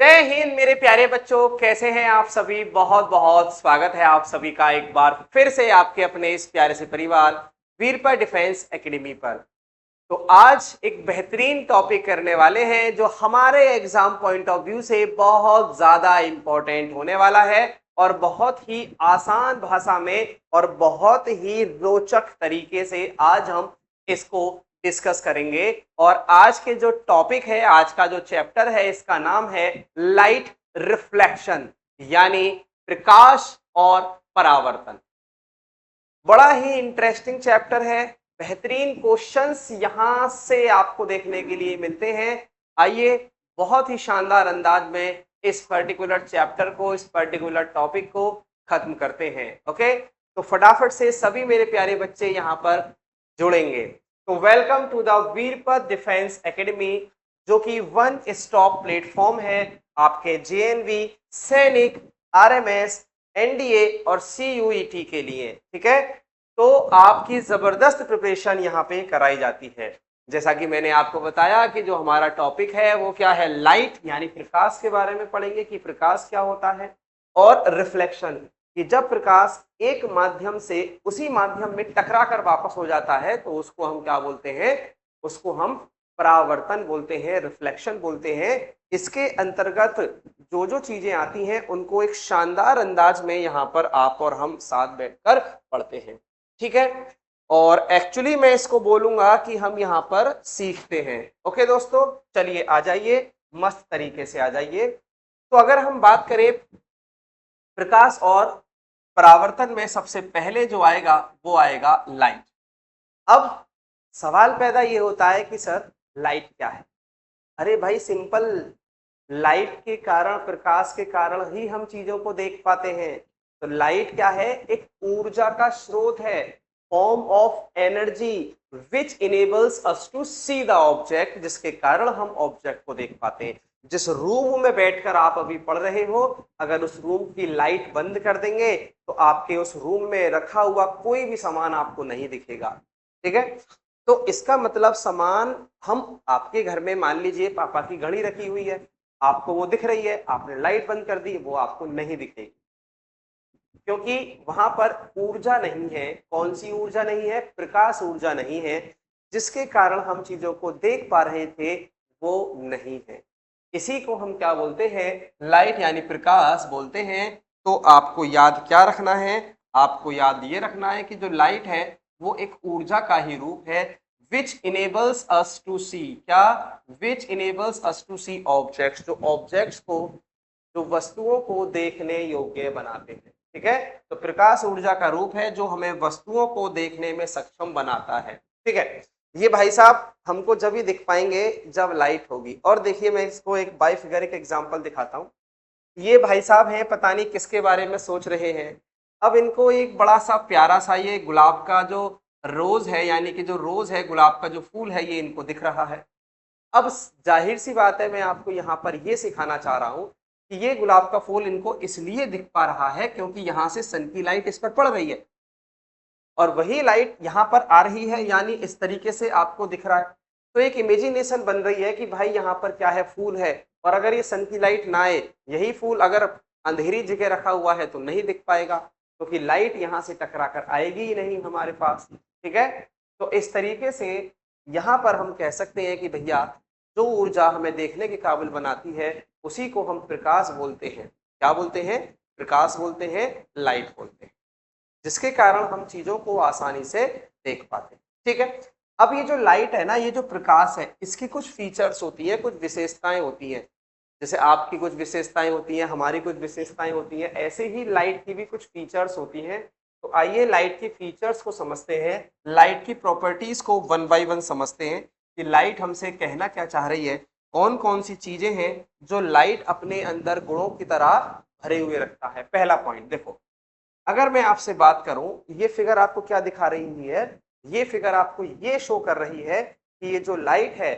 जय हिंद मेरे प्यारे बच्चों, कैसे हैं आप सभी। बहुत बहुत स्वागत है आप सभी का एक बार फिर से आपके अपने इस प्यारे से परिवार वीरपा डिफेंस एकेडमी पर। तो आज एक बेहतरीन टॉपिक करने वाले हैं जो हमारे एग्जाम पॉइंट ऑफ व्यू से बहुत ज्यादा इंपॉर्टेंट होने वाला है और बहुत ही आसान भाषा में और बहुत ही रोचक तरीके से आज हम इसको डिस्कस करेंगे। और आज के जो टॉपिक है, आज का जो चैप्टर है, इसका नाम है लाइट रिफ्लेक्शन, यानी प्रकाश और परावर्तन। बड़ा ही इंटरेस्टिंग चैप्टर है, बेहतरीन क्वेश्चंस यहां से आपको देखने के लिए मिलते हैं। आइए बहुत ही शानदार अंदाज में इस पर्टिकुलर चैप्टर को, इस पर्टिकुलर टॉपिक को खत्म करते हैं। ओके, तो फटाफट से सभी मेरे प्यारे बच्चे यहां पर जुड़ेंगे। तो welcome to the Veerpat defence academy, जो कि वन स्टॉप प्लेटफॉर्म है आपके जेएनवी, सैनिक, आरएमएस, एनडीए और सीयूईटी के लिए। ठीक है, तो आपकी जबरदस्त प्रिपरेशन यहाँ पे कराई जाती है। जैसा कि मैंने आपको बताया कि जो हमारा टॉपिक है वो क्या है, लाइट यानी प्रकाश के बारे में पढ़ेंगे कि प्रकाश क्या होता है, और रिफ्लेक्शन कि जब प्रकाश एक माध्यम से उसी माध्यम में टकरा कर वापस हो जाता है तो उसको हम क्या बोलते हैं, उसको हम परावर्तन बोलते हैं, रिफ्लेक्शन बोलते हैं। इसके अंतर्गत जो जो चीजें आती हैं उनको एक शानदार अंदाज में यहाँ पर आप और हम साथ बैठकर पढ़ते हैं। ठीक है, और एक्चुअली मैं इसको बोलूंगा कि हम यहाँ पर सीखते हैं। ओके दोस्तों, चलिए आ जाइए, मस्त तरीके से आ जाइए। तो अगर हम बात करें प्रकाश और परावर्तन में, सबसे पहले जो आएगा वो आएगा लाइट। अब सवाल पैदा ये होता है कि सर लाइट क्या है। अरे भाई सिंपल, लाइट के कारण, प्रकाश के कारण ही हम चीजों को देख पाते हैं। तो लाइट क्या है, एक ऊर्जा का स्रोत है, form of energy which enables us to see the object, जिसके कारण हम ऑब्जेक्ट को देख पाते हैं। जिस रूम में बैठकर आप अभी पढ़ रहे हो, अगर उस रूम की लाइट बंद कर देंगे तो आपके उस रूम में रखा हुआ कोई भी सामान आपको नहीं दिखेगा। ठीक है, तो इसका मतलब सामान, हम आपके घर में मान लीजिए पापा की घड़ी रखी हुई है, आपको वो दिख रही है, आपने लाइट बंद कर दी, वो आपको नहीं दिखेगी क्योंकि वहां पर ऊर्जा नहीं है। कौन सी ऊर्जा नहीं है, प्रकाश ऊर्जा नहीं है, जिसके कारण हम चीजों को देख पा रहे थे वो नहीं है। इसी को हम क्या बोलते हैं, लाइट यानी प्रकाश बोलते हैं। तो आपको याद क्या रखना है, आपको याद ये रखना है कि जो लाइट है वो एक ऊर्जा का ही रूप है, विच इनेबल्स अस टू सी, क्या, which enables us to see objects, जो ऑब्जेक्ट्स को, जो वस्तुओं को देखने योग्य बनाते हैं। ठीक है, तो प्रकाश ऊर्जा का रूप है जो हमें वस्तुओं को देखने में सक्षम बनाता है। ठीक है, ये भाई साहब हमको जब ही दिख पाएंगे जब लाइट होगी। और देखिए मैं इसको एक बाई फिगरिक एग्जांपल दिखाता हूँ। ये भाई साहब हैं, पता नहीं किसके बारे में सोच रहे हैं। अब इनको एक बड़ा सा प्यारा सा ये गुलाब का जो रोज है, यानी कि जो रोज है, गुलाब का जो फूल है, ये इनको दिख रहा है। अब जाहिर सी बात है, मैं आपको यहाँ पर ये सिखाना चाह रहा हूँ कि ये गुलाब का फूल इनको इसलिए दिख पा रहा है क्योंकि यहाँ से सन की लाइट इस पर पड़ रही है और वही लाइट यहाँ पर आ रही है, यानी इस तरीके से आपको दिख रहा है। तो एक इमेजिनेशन बन रही है कि भाई यहाँ पर क्या है, फूल है, और अगर ये सन की लाइट ना आए, यही फूल अगर अंधेरी जगह रखा हुआ है तो नहीं दिख पाएगा, क्योंकि लाइट यहाँ से टकरा कर आएगी ही नहीं हमारे पास। ठीक है, तो इस तरीके से यहाँ पर हम कह सकते हैं कि भैया जो ऊर्जा हमें देखने के काबिल बनाती है उसी को हम प्रकाश बोलते हैं। क्या बोलते हैं, प्रकाश बोलते हैं, लाइट बोलते हैं, जिसके कारण हम चीजों को आसानी से देख पाते हैं। ठीक है, अब ये जो लाइट है ना, ये जो प्रकाश है, इसकी कुछ फीचर्स होती है, कुछ विशेषताएं होती हैं। जैसे आपकी कुछ विशेषताएं होती हैं, हमारी कुछ विशेषताएं होती हैं, ऐसे ही लाइट की भी कुछ फीचर्स होती हैं। तो आइए लाइट की फीचर्स को समझते हैं, लाइट की प्रॉपर्टीज को वन बाय वन समझते हैं कि लाइट हमसे कहना क्या चाह रही है, कौन कौन सी चीजें हैं जो लाइट अपने अंदर गुणों की तरह भरे हुए रखता है। पहला पॉइंट देखो, अगर मैं आपसे बात करूं, ये फिगर आपको क्या दिखा रही है, ये फिगर आपको ये शो कर रही है कि ये जो लाइट है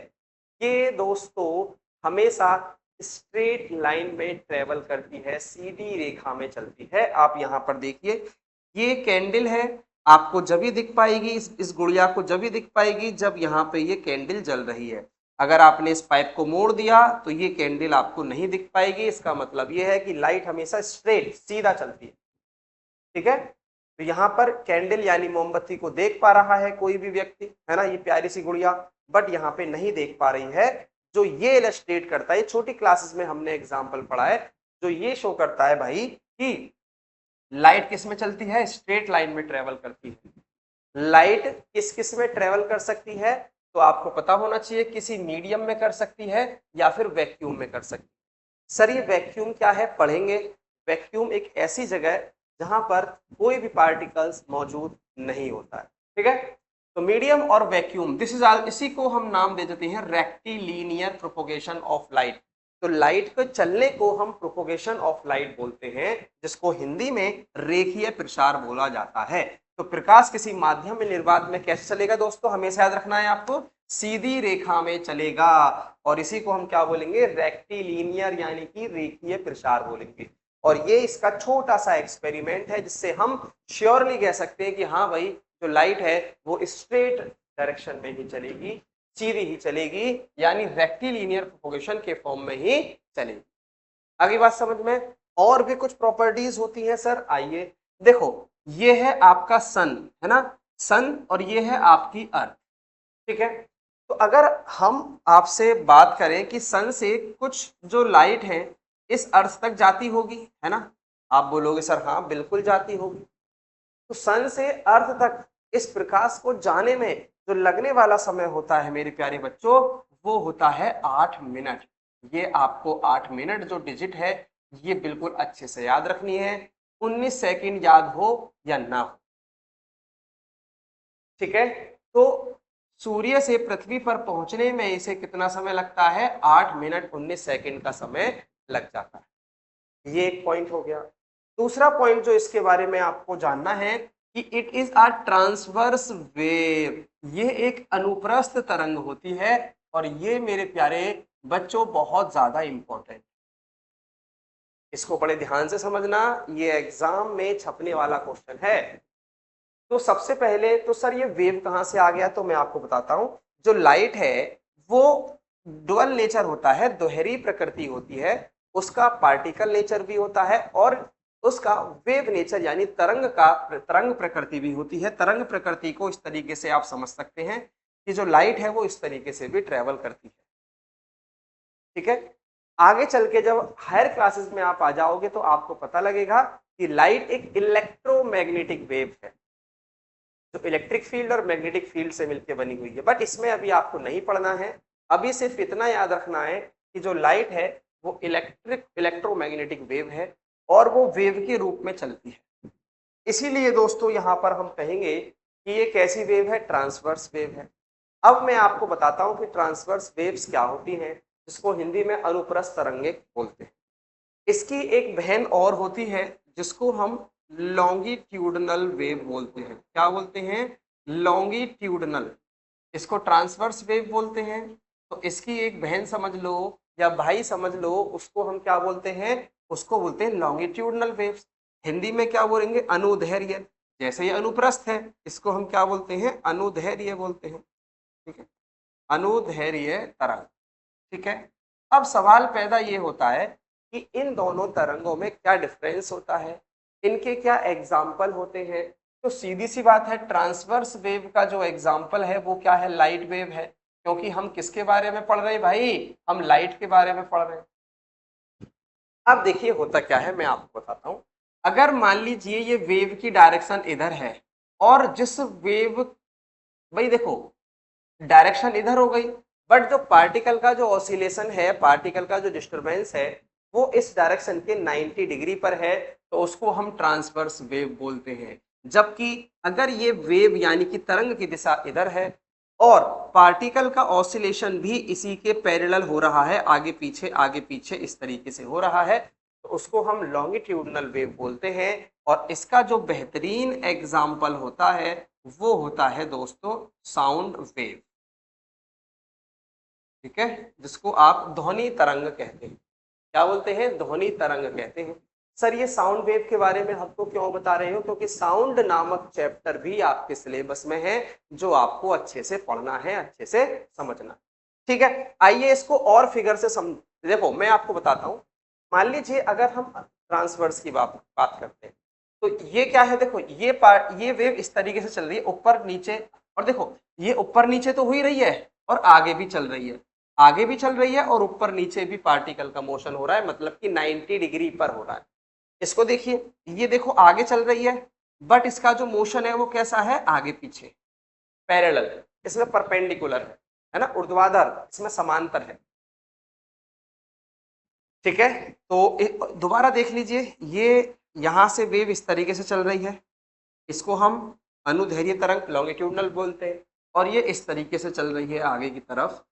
ये दोस्तों हमेशा स्ट्रेट लाइन में ट्रेवल करती है, सीधी रेखा में चलती है। आप यहाँ पर देखिए, ये कैंडल है, आपको जब भी दिख पाएगी, इस गुड़िया को जब भी दिख पाएगी जब यहाँ पे ये कैंडल जल रही है। अगर आपने इस पाइप को मोड़ दिया तो ये कैंडल आपको नहीं दिख पाएगी। इसका मतलब ये है कि लाइट हमेशा स्ट्रेट सीधा चलती है। ठीक है, तो यहाँ पर कैंडल यानी मोमबत्ती को देख पा रहा है कोई भी व्यक्ति, है ना, ये प्यारी सी गुड़िया, बट यहाँ पे नहीं देख पा रही है। जो ये इलस्ट्रेट करता है, छोटी क्लासेस में हमने एग्जाम्पल पढ़ा है, जो ये शो करता है भाई कि लाइट किस में चलती है, स्ट्रेट लाइन में ट्रेवल करती है। लाइट किस किस में ट्रेवल कर सकती है, तो आपको पता होना चाहिए, किसी मीडियम में कर सकती है या फिर वैक्यूम में कर सकती है। सर ये वैक्यूम क्या है, पढ़ेंगे। वैक्यूम एक ऐसी जगह है जहां पर कोई भी पार्टिकल्स मौजूद नहीं होता है। ठीक है, तो मीडियम और वैक्यूम, दिस इज ऑल, इसी को हम नाम दे देते हैं रेक्टिलिनियर प्रोपोगेशन ऑफ लाइट। तो लाइट के चलने को हम प्रोपोगेशन ऑफ लाइट बोलते हैं, जिसको हिंदी में रेखीय प्रसार बोला जाता है। तो प्रकाश किसी माध्यम में निर्वात में कैसे चलेगा दोस्तों, हमेशा याद रखना है आपको, सीधी रेखा में चलेगा, और इसी को हम क्या बोलेंगे, रेक्टिलिनियर यानी कि रेखीय प्रसार बोलेंगे। और ये इसका छोटा सा एक्सपेरिमेंट है जिससे हम श्योरली कह सकते हैं कि हाँ भाई जो लाइट है वो स्ट्रेट डायरेक्शन में ही चलेगी, सीधी ही चलेगी, यानी रेक्टिलिनियर प्रोपोगेशन के फॉर्म में ही चलेगी। आगे बात समझ में, और भी कुछ प्रॉपर्टीज होती हैं सर, आइए देखो, ये है आपका सन, है ना, सन, और ये है आपकी अर्थ। ठीक है, तो अगर हम आपसे बात करें कि सन से कुछ जो लाइट है इस अर्थ तक जाती होगी, है ना, आप बोलोगे सर हाँ बिल्कुल जाती होगी। तो सन से अर्थ तक इस प्रकाश को जाने में जो लगने वाला समय होता है मेरे प्यारे बच्चों, वो होता है 8 मिनट। ये आपको 8 मिनट जो डिजिट है ये बिल्कुल अच्छे से याद रखनी है, 19 सेकंड याद हो या ना हो। ठीक है, तो सूर्य से पृथ्वी पर पहुंचने में इसे कितना समय लगता है, 8 मिनट 19 सेकंड का समय लग जाता है। ये एक पॉइंट हो गया। दूसरा पॉइंट जो इसके बारे में आपको जानना है कि it is a transverse wave, ये एक अनुप्रस्थ तरंग होती है, और ये मेरे प्यारे बच्चों बहुत ज्यादा इंपॉर्टेंट, इसको बड़े ध्यान से समझना, ये एग्जाम में छपने वाला क्वेश्चन है। तो सबसे पहले तो सर ये वेव कहां से आ गया, तो मैं आपको बताता हूं। जो लाइट है वो डुअल नेचर होता है, दोहरी प्रकृति होती है, उसका पार्टिकल नेचर भी होता है और उसका वेव नेचर यानी तरंग प्रकृति भी होती है। तरंग प्रकृति को इस तरीके से आप समझ सकते हैं कि जो लाइट है वो इस तरीके से भी ट्रेवल करती है। ठीक है, आगे चल के जब हायर क्लासेस में आप आ जाओगे तो आपको पता लगेगा कि लाइट एक इलेक्ट्रोमैग्नेटिक वेव है, जो इलेक्ट्रिक फील्ड और मैग्नेटिक फील्ड से मिलकर बनी हुई है। बट इसमें अभी आपको नहीं पढ़ना है, अभी सिर्फ इतना याद रखना है कि जो लाइट है वो इलेक्ट्रोमैग्नेटिक वेव है और वो वेव के रूप में चलती है। इसीलिए दोस्तों यहाँ पर हम कहेंगे कि ये कैसी वेव है, ट्रांसवर्स वेव है। अब मैं आपको बताता हूँ कि ट्रांसवर्स वेव्स क्या होती हैं, जिसको हिंदी में अनुप्रस्थ तरंगे बोलते हैं। इसकी एक बहन और होती है जिसको हम लॉन्गिट्यूडनल वेव बोलते हैं। क्या बोलते हैं, लॉन्गिट्यूडनल, इसको ट्रांसवर्स वेव बोलते हैं। तो इसकी एक बहन समझ लो या भाई समझ लो, उसको हम क्या बोलते हैं, उसको बोलते हैं लॉन्गिट्यूडनल वेव्स। हिंदी में क्या बोलेंगे, अनुदैर्घ्य, जैसे ये अनुप्रस्थ है इसको हम क्या बोलते हैं, अनुदैर्घ्य बोलते हैं। ठीक है, अनुदैर्घ्य तरंग। ठीक है, अब सवाल पैदा ये होता है कि इन दोनों तरंगों में क्या डिफरेंस होता है, इनके क्या एग्जाम्पल होते हैं। तो सीधी सी बात है, ट्रांसवर्स वेव का जो एग्जाम्पल है वो क्या है, लाइट वेव है, क्योंकि हम किसके बारे में पढ़ रहे हैं भाई, हम लाइट के बारे में पढ़ रहे हैं। अब देखिए होता क्या है, मैं आपको बताता हूं। अगर मान लीजिए ये वेव की डायरेक्शन इधर है और जिस वेव, भाई देखो डायरेक्शन इधर हो गई, बट जो पार्टिकल का जो ऑसिलेशन है, पार्टिकल का जो डिस्टरबेंस है वो इस डायरेक्शन के 90 डिग्री पर है, तो उसको हम ट्रांसवर्स वेव बोलते हैं। जबकि अगर ये वेव यानी कि तरंग की दिशा इधर है और पार्टिकल का ऑसिलेशन भी इसी के पैरेलल हो रहा है, आगे पीछे इस तरीके से हो रहा है, तो उसको हम लॉन्गिट्यूडनल वेव बोलते हैं। और इसका जो बेहतरीन एग्जाम्पल होता है वो होता है दोस्तों साउंड वेव। ठीक है, जिसको आप ध्वनि तरंग कहते हैं। क्या बोलते हैं, ध्वनि तरंग कहते हैं। सर ये साउंड वेव के बारे में आपको क्यों बता रहे हो, क्योंकि साउंड नामक चैप्टर भी आपके सिलेबस में है जो आपको अच्छे से पढ़ना है, अच्छे से समझना। ठीक है, आइए इसको और फिगर से देखो मैं आपको बताता हूं। मान लीजिए अगर हम ट्रांसवर्स की बात करते हैं तो ये क्या है, देखो ये वेव इस तरीके से चल रही है ऊपर नीचे, और देखो ये ऊपर नीचे तो हो ही रही है और आगे भी चल रही है, आगे भी चल रही है और ऊपर नीचे भी पार्टिकल का मोशन हो रहा है, मतलब कि 90 डिग्री पर हो रहा है। इसको देखिए, ये देखो आगे चल रही है बट इसका जो मोशन है वो कैसा है, आगे पीछे पैरेलल, इसमें परपेंडिकुलर है ना, ऊर्ध्वाधर, इसमें समांतर है। ठीक है, तो दोबारा देख लीजिए, ये यहां से वेव इस तरीके से चल रही है, इसको हम अनुदैर्ध्य तरंग लॉन्गिट्यूडनल बोलते हैं, और ये इस तरीके से चल रही है आगे की तरफ,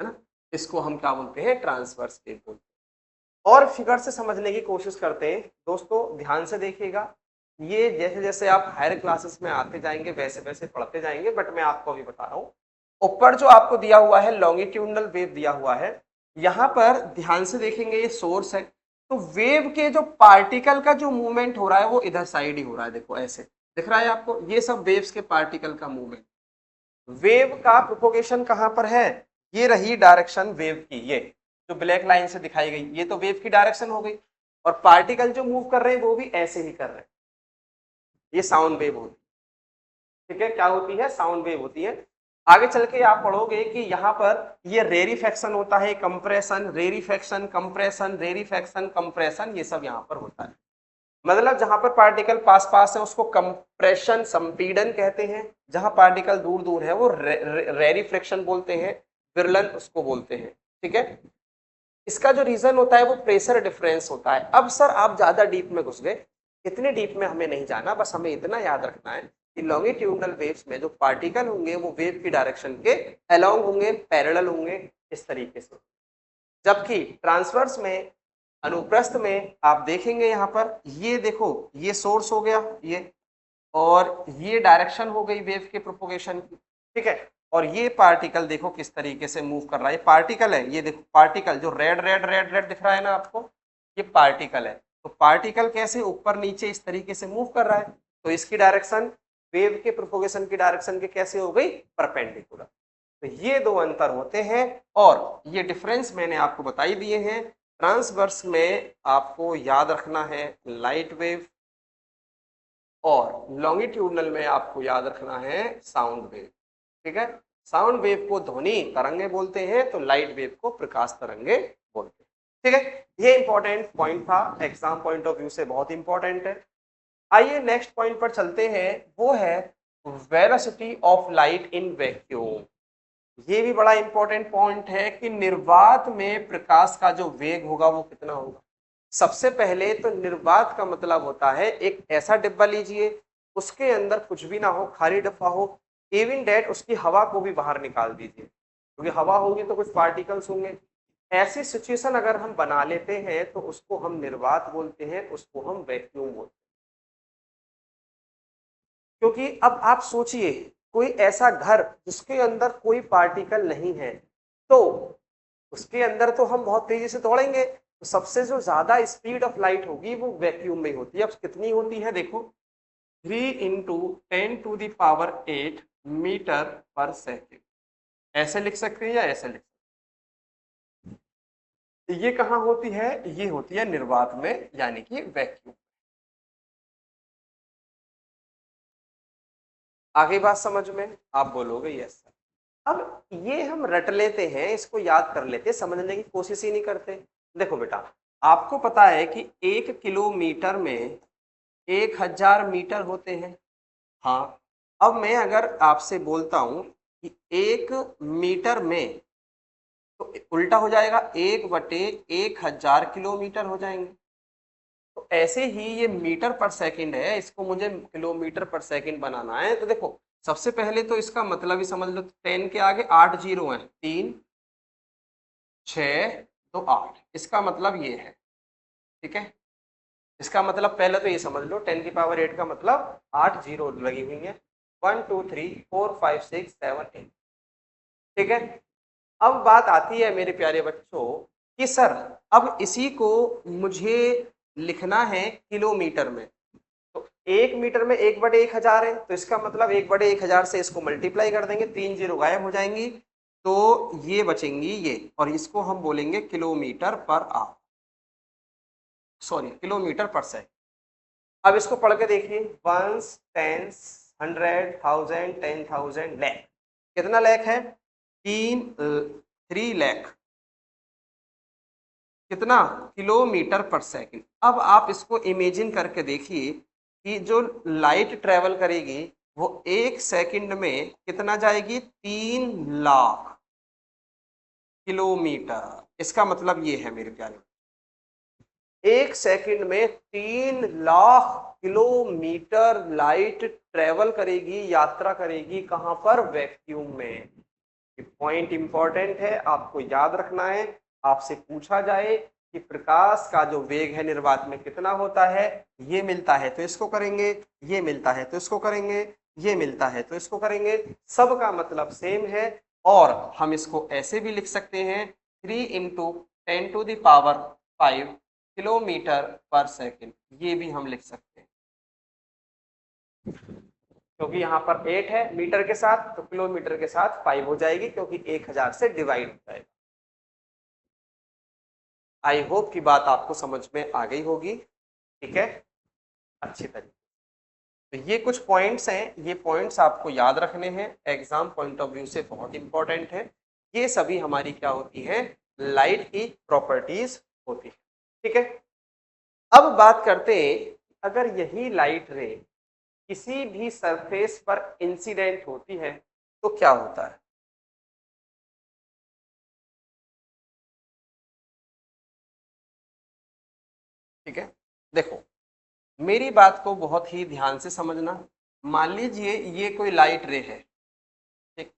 है ना, इसको हम क्या बोलते हैं, ट्रांसवर्स वेव बोलते हैं। और फिगर से समझने की कोशिश करते हैं दोस्तों, ध्यान से देखिएगा, ये जैसे जैसे आप हायर क्लासेस में आते जाएंगे वैसे वैसे पढ़ते जाएंगे, बट मैं आपको अभी बता रहा हूँ, ऊपर जो आपको दिया हुआ है लॉन्गिट्यूडनल वेव दिया हुआ है, यहाँ पर ध्यान से देखेंगे ये सोर्स है, तो वेव के जो पार्टिकल का जो मूवमेंट हो रहा है वो इधर साइड ही हो रहा है, देखो ऐसे दिख रहा है आपको, ये सब वेव्स के पार्टिकल का मूवमेंट। वेव का प्रोपोगेशन कहां पर है, ये रही डायरेक्शन वेव की, ये जो ब्लैक लाइन से दिखाई गई ये तो वेव की डायरेक्शन हो गई, और पार्टिकल जो मूव कर रहे हैं वो भी ऐसे ही कर रहे हैं, ये साउंड वेव होती है। ठीक है, क्या होती है, साउंड वेव होती है। आगे चल के आप पढ़ोगे कि यहाँ पर ये रेरिफेक्शन होता है, compression, rarefaction, compression, rarefaction, compression, ये सब यहाँ पर होता है। मतलब जहां पर पार्टिकल पास पास है उसको कंप्रेशन संपीड़न कहते हैं, जहां पार्टिकल दूर दूर है वो रेरिफ्रैक्शन बोलते हैं, विरलन उसको बोलते हैं। ठीक है, इसका जो रीजन होता है वो प्रेशर डिफरेंस होता है। अब सर आप ज्यादा डीप में घुस गए, इतने डीप में हमें नहीं जाना, बस हमें इतना याद रखना है कि लॉन्गिट्यूडनल वेव्स में जो पार्टिकल होंगे वो वेव की डायरेक्शन के अलोंग होंगे, पैरेलल होंगे, इस तरीके से। जबकि ट्रांसवर्स में, अनुप्रस्थ में आप देखेंगे यहाँ पर, ये देखो ये सोर्स हो गया ये, और ये डायरेक्शन हो गई वेव के प्रोपोगेशन की। ठीक है, और ये पार्टिकल देखो किस तरीके से मूव कर रहा है, ये पार्टिकल है, ये देखो पार्टिकल जो रेड रेड रेड रेड दिख रहा है ना आपको, ये पार्टिकल है। तो पार्टिकल कैसे ऊपर नीचे इस तरीके से मूव कर रहा है, तो इसकी डायरेक्शन वेव के प्रोपोगेशन की डायरेक्शन के कैसे हो गई, परपेंडिकुलर। तो ये दो अंतर होते हैं, और ये डिफरेंस मैंने आपको बताई दिए हैं। ट्रांसवर्स में आपको याद रखना है लाइट वेव, और लॉन्गिट्यूडनल में आपको याद रखना है साउंड वेव। ठीक है, साउंड वेव को ध्वनि तरंगे बोलते हैं, तो लाइट वेव को प्रकाश तरंगे बोलते हैं। ठीक है, ये इंपॉर्टेंट पॉइंट था, एग्जाम पॉइंट ऑफ व्यू से बहुत इंपॉर्टेंट है। आइए नेक्स्ट पॉइंट पर चलते हैं, वो है velocity of light in vacuum. ये भी बड़ा इंपॉर्टेंट पॉइंट है कि निर्वात में प्रकाश का जो वेग होगा वो कितना होगा। सबसे पहले तो निर्वात का मतलब होता है एक ऐसा डिब्बा लीजिए, उसके अंदर कुछ भी ना हो, खाली डिब्बा हो, इवन डेट उसकी हवा को भी बाहर निकाल दीजिए, क्योंकि हवा होगी तो कुछ पार्टिकल्स होंगे। ऐसी सिचुएशन अगर हम बना लेते हैं तो उसको हम निर्वात बोलते हैं, उसको हम वैक्यूम बोलते हैं। क्योंकि अब आप सोचिए, कोई ऐसा घर जिसके अंदर कोई पार्टिकल नहीं है, तो उसके अंदर तो हम बहुत तेजी से दौड़ेंगे, तो सबसे जो ज्यादा स्पीड ऑफ लाइट होगी वो वैक्यूम में होती है। अब कितनी होती है देखो, 3 इंटू 10⁸ मीटर पर सेकेंड, ऐसे लिख सकते हैं या ऐसे लिख सकते हैं। ये कहाँ होती है, ये होती है निर्वात में, यानी कि वैक्यूम। आगे बात समझ में, आप बोलोगे यस सर। अब ये हम रट लेते हैं, इसको याद कर लेते हैं, समझने की कोशिश ही नहीं करते। देखो बेटा, आपको पता है कि 1 किलोमीटर में 1000 मीटर होते हैं। हाँ, अब मैं अगर आपसे बोलता हूं कि 1 मीटर में, तो उल्टा हो जाएगा, 1/1000 किलोमीटर हो जाएंगे। तो ऐसे ही ये मीटर पर सेकंड है, इसको मुझे किलोमीटर पर सेकंड बनाना है। तो देखो सबसे पहले तो इसका मतलब ही समझ लो, 10 के आगे 8 जीरो हैं, 3 6 तो 8, इसका मतलब ये है। ठीक है, इसका मतलब पहले तो ये समझ लो, 10⁸ का मतलब 8 जीरो लगी हुई है, 1 2 3 4 5 6 7 8। ठीक है, अब बात आती है मेरे प्यारे बच्चों कि सर अब इसी को मुझे लिखना है किलोमीटर में। तो 1 मीटर में 1/1000 है, तो इसका मतलब 1/1000 से इसको मल्टीप्लाई कर देंगे, 3 जीरो गायब हो जाएंगी, तो ये बचेंगी ये, और इसको हम बोलेंगे kilometre per hour, sorry kilometre पर सेकंड। अब इसको पढ़ के देखिए, वंस, टेंस, 100, 1000, 10,000, लैख। कितना लैख है? 3 लाख। कितना? किलोमीटर पर सेकंड। अब आप इसको इमेजिन करके देखिए कि जो लाइट ट्रेवल करेगी वो 1 सेकंड में कितना जाएगी? 3 लाख किलोमीटर। इसका मतलब ये है मेरे प्यारे, 1 सेकंड में 3 लाख किलोमीटर लाइट ट्रेवल करेगी, यात्रा करेगी। कहां पर? वैक्यूम में। पॉइंट इंपॉर्टेंट है, आपको याद रखना है। आपसे पूछा जाए कि प्रकाश का जो वेग है निर्वात में कितना होता है, ये मिलता है तो इसको करेंगे, ये मिलता है तो इसको करेंगे, ये मिलता है तो इसको करेंगे, सब का मतलब सेम है। और हम इसको ऐसे भी लिख सकते हैं, 3 इंटू 10⁵ किलोमीटर पर सेकेंड, ये भी हम लिख सकते हैं। क्योंकि यहाँ पर 8 है मीटर के साथ, तो किलोमीटर के साथ 5 हो जाएगी, क्योंकि 1000 से डिवाइड हो जाएगा। आई होप की बात आपको समझ में आ गई होगी, ठीक है, अच्छी तरीके। तो ये कुछ पॉइंट्स हैं, ये पॉइंट्स आपको याद रखने हैं, एग्जाम पॉइंट ऑफ व्यू से बहुत इंपॉर्टेंट है। ये सभी हमारी क्या होती है? लाइट की प्रॉपर्टीज होती है, ठीक है। अब बात करते हैं, अगर यही लाइट रे किसी भी सरफेस पर इंसिडेंट होती है तो क्या होता है? ठीक है, देखो मेरी बात को बहुत ही ध्यान से समझना। मान लीजिए ये कोई लाइट रे है, ठीक।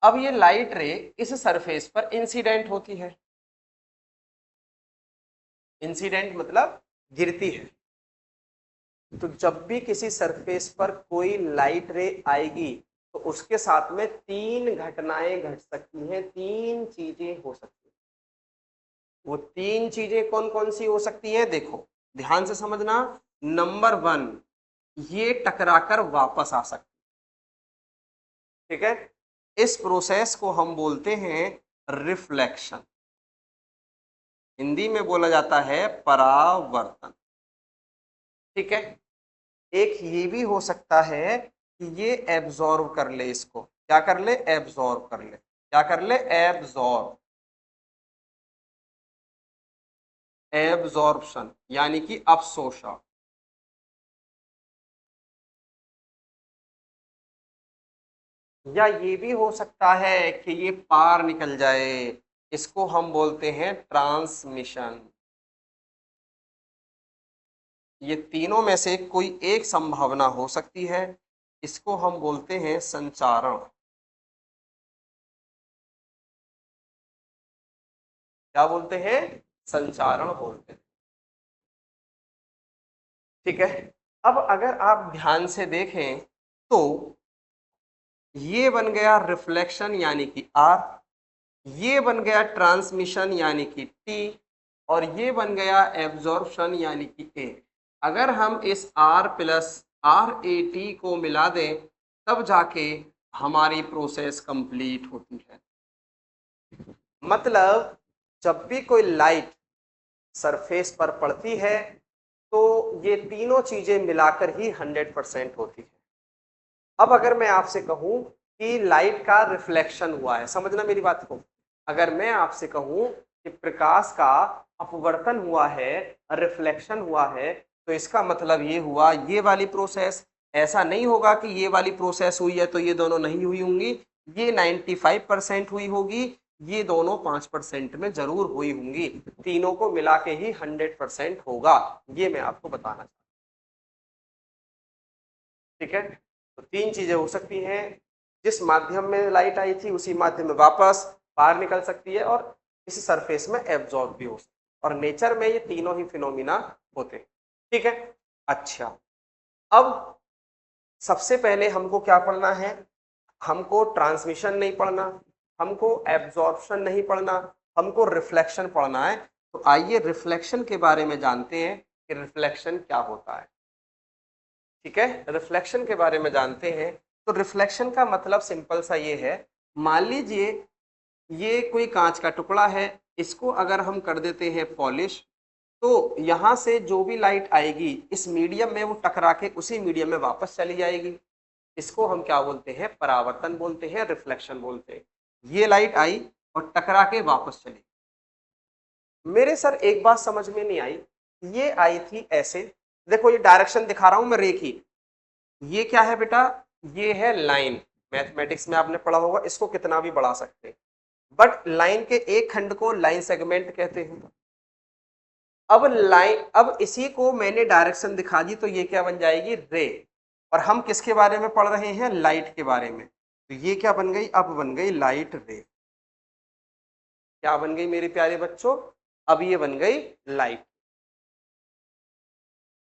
अब ये लाइट रे इस सरफेस पर इंसिडेंट होती है। इंसिडेंट मतलब गिरती है। तो जब भी किसी सरफेस पर कोई लाइट रे आएगी तो उसके साथ में 3 घटनाएं घट सकती हैं, 3 चीजें हो सकती हैं। वो 3 चीजें कौन कौन सी हो सकती हैं? देखो ध्यान से समझना। नंबर 1, ये टकराकर वापस आ सकती, ठीक है। इस प्रोसेस को हम बोलते हैं रिफ्लेक्शन, हिंदी में बोला जाता है परावर्तन, ठीक है। एक ये भी हो सकता है कि ये एब्जॉर्व कर ले, इसको क्या कर ले? एब्जॉर्व कर ले। क्या कर ले? एब्जॉर्व, एब्जॉर्प्शन यानी कि अवशोषण। या ये भी हो सकता है कि ये पार निकल जाए, इसको हम बोलते हैं ट्रांसमिशन। ये तीनों में से कोई एक संभावना हो सकती है, इसको हम बोलते हैं संचारण। क्या बोलते हैं? संचारण बोलते हैं, ठीक है। अब अगर आप ध्यान से देखें तो ये बन गया रिफ्लेक्शन यानी कि R, ये बन गया ट्रांसमिशन यानी कि T, और ये बन गया एब्जॉर्प्शन यानी कि A। अगर हम इस R प्लस RAT को मिला दें तब जाके हमारी प्रोसेस कंप्लीट होती है। मतलब जब भी कोई लाइट सरफेस पर पड़ती है तो ये तीनों चीजें मिलाकर ही 100% होती है। अब अगर मैं आपसे कहूं कि लाइट का रिफ्लेक्शन हुआ है, समझना मेरी बात को। अगर मैं आपसे कहूं कि प्रकाश का अपवर्तन हुआ है, रिफ्लेक्शन हुआ है, तो इसका मतलब ये हुआ ये वाली प्रोसेस। ऐसा नहीं होगा कि ये वाली प्रोसेस हुई है तो ये दोनों नहीं हुई होंगी, ये 95% हुई होगी, ये दोनों 5% में जरूर हुई होंगी। तीनों को मिला के ही 100% होगा, ये मैं आपको बताना चाहता हूं, ठीक है। तो 3 चीजें हो सकती हैं, जिस माध्यम में लाइट आई थी उसी माध्यम में वापस बाहर निकल सकती है, और इस सरफेस में एब्जॉर्ब भी हो सकती है, और नेचर में ये तीनों ही फिनोमिना होते हैं, ठीक है। अच्छा, अब सबसे पहले हमको क्या पढ़ना है? हमको ट्रांसमिशन नहीं पढ़ना, हमको एब्जॉर्प्शन नहीं पढ़ना, हमको रिफ्लेक्शन पढ़ना है। तो आइए रिफ्लेक्शन के बारे में जानते हैं कि रिफ्लेक्शन क्या होता है, ठीक है। रिफ्लेक्शन के बारे में जानते हैं। तो रिफ्लेक्शन का मतलब सिंपल सा ये है मान लीजिए ये कोई कांच का टुकड़ा है, इसको अगर हम कर देते हैं पॉलिश, तो यहां से जो भी लाइट आएगी इस मीडियम में वो टकरा के उसी मीडियम में वापस चली जाएगी। इसको हम क्या बोलते हैं? परावर्तन बोलते हैं, रिफ्लेक्शन बोलते हैं। ये लाइट आई और टकरा के वापस चली। मेरे सर एक बात समझ में नहीं आई, ये आई थी ऐसे, देखो ये डायरेक्शन दिखा रहा हूं मैं रेखी, ये क्या है बेटा? ये है लाइन। मैथमेटिक्स में आपने पढ़ा होगा, इसको कितना भी बढ़ा सकते हैं, बट लाइन के एक खंड को लाइन सेगमेंट कहते हैं। अब इसी को मैंने डायरेक्शन दिखा दी तो ये क्या बन जाएगी? रे। और हम किसके बारे में पढ़ रहे हैं? लाइट के बारे में। तो ये क्या बन गई? अब बन गई लाइट रे। क्या बन गई मेरे प्यारे बच्चों? अब ये बन गई लाइट।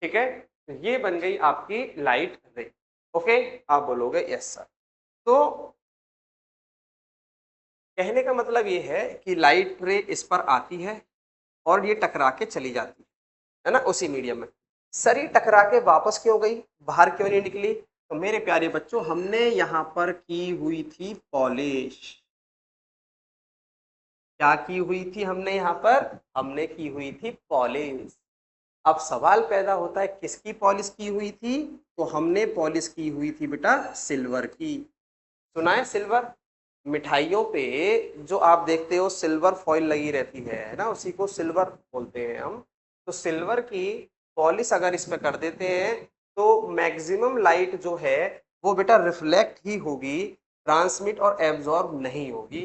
ठीक है, तो ये बन गई आपकी लाइट रे। ओके, आप बोलोगे यस सर। तो कहने का मतलब ये है कि लाइट रे इस पर आती है और ये टकरा के चली जाती है ना उसी मीडियम में। सर ये टकरा के वापस क्यों गई, बाहर क्यों नहीं निकली? तो मेरे प्यारे बच्चों, हमने यहाँ पर की हुई थी पॉलिश। क्या की हुई थी हमने यहाँ पर? हमने की हुई थी पॉलिश। अब सवाल पैदा होता है किसकी पॉलिश की हुई थी? तो हमने पॉलिश की हुई थी बेटा सिल्वर की। सुना है सिल्वर? मिठाइयों पे जो आप देखते हो सिल्वर फॉइल लगी रहती है ना, उसी को सिल्वर बोलते हैं हम। तो सिल्वर की पॉलिश अगर इसमें कर देते हैं तो मैक्सिमम लाइट जो है वो बेटा रिफ्लेक्ट ही होगी, ट्रांसमिट और एब्जॉर्ब नहीं होगी।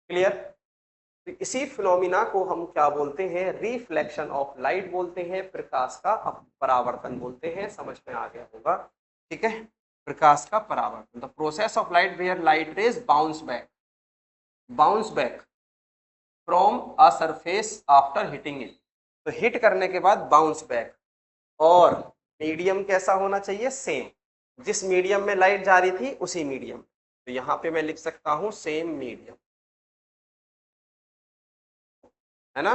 क्लियर? तो इसी फिनोमिना को हम क्या बोलते हैं? रिफ्लेक्शन ऑफ लाइट बोलते हैं, प्रकाश का परावर्तन बोलते हैं। समझ में आ गया होगा, ठीक है? प्रकाश का परावर्तन, the process of light where light rays bounce back from a surface after hitting it. तो हिट करने के बाद बाउंस बैक। और मीडियम कैसा होना चाहिए? सेम। जिस मीडियम में लाइट जा रही थी उसी मीडियम। तो यहां पे मैं लिख सकता हूं सेम मीडियम, है ना?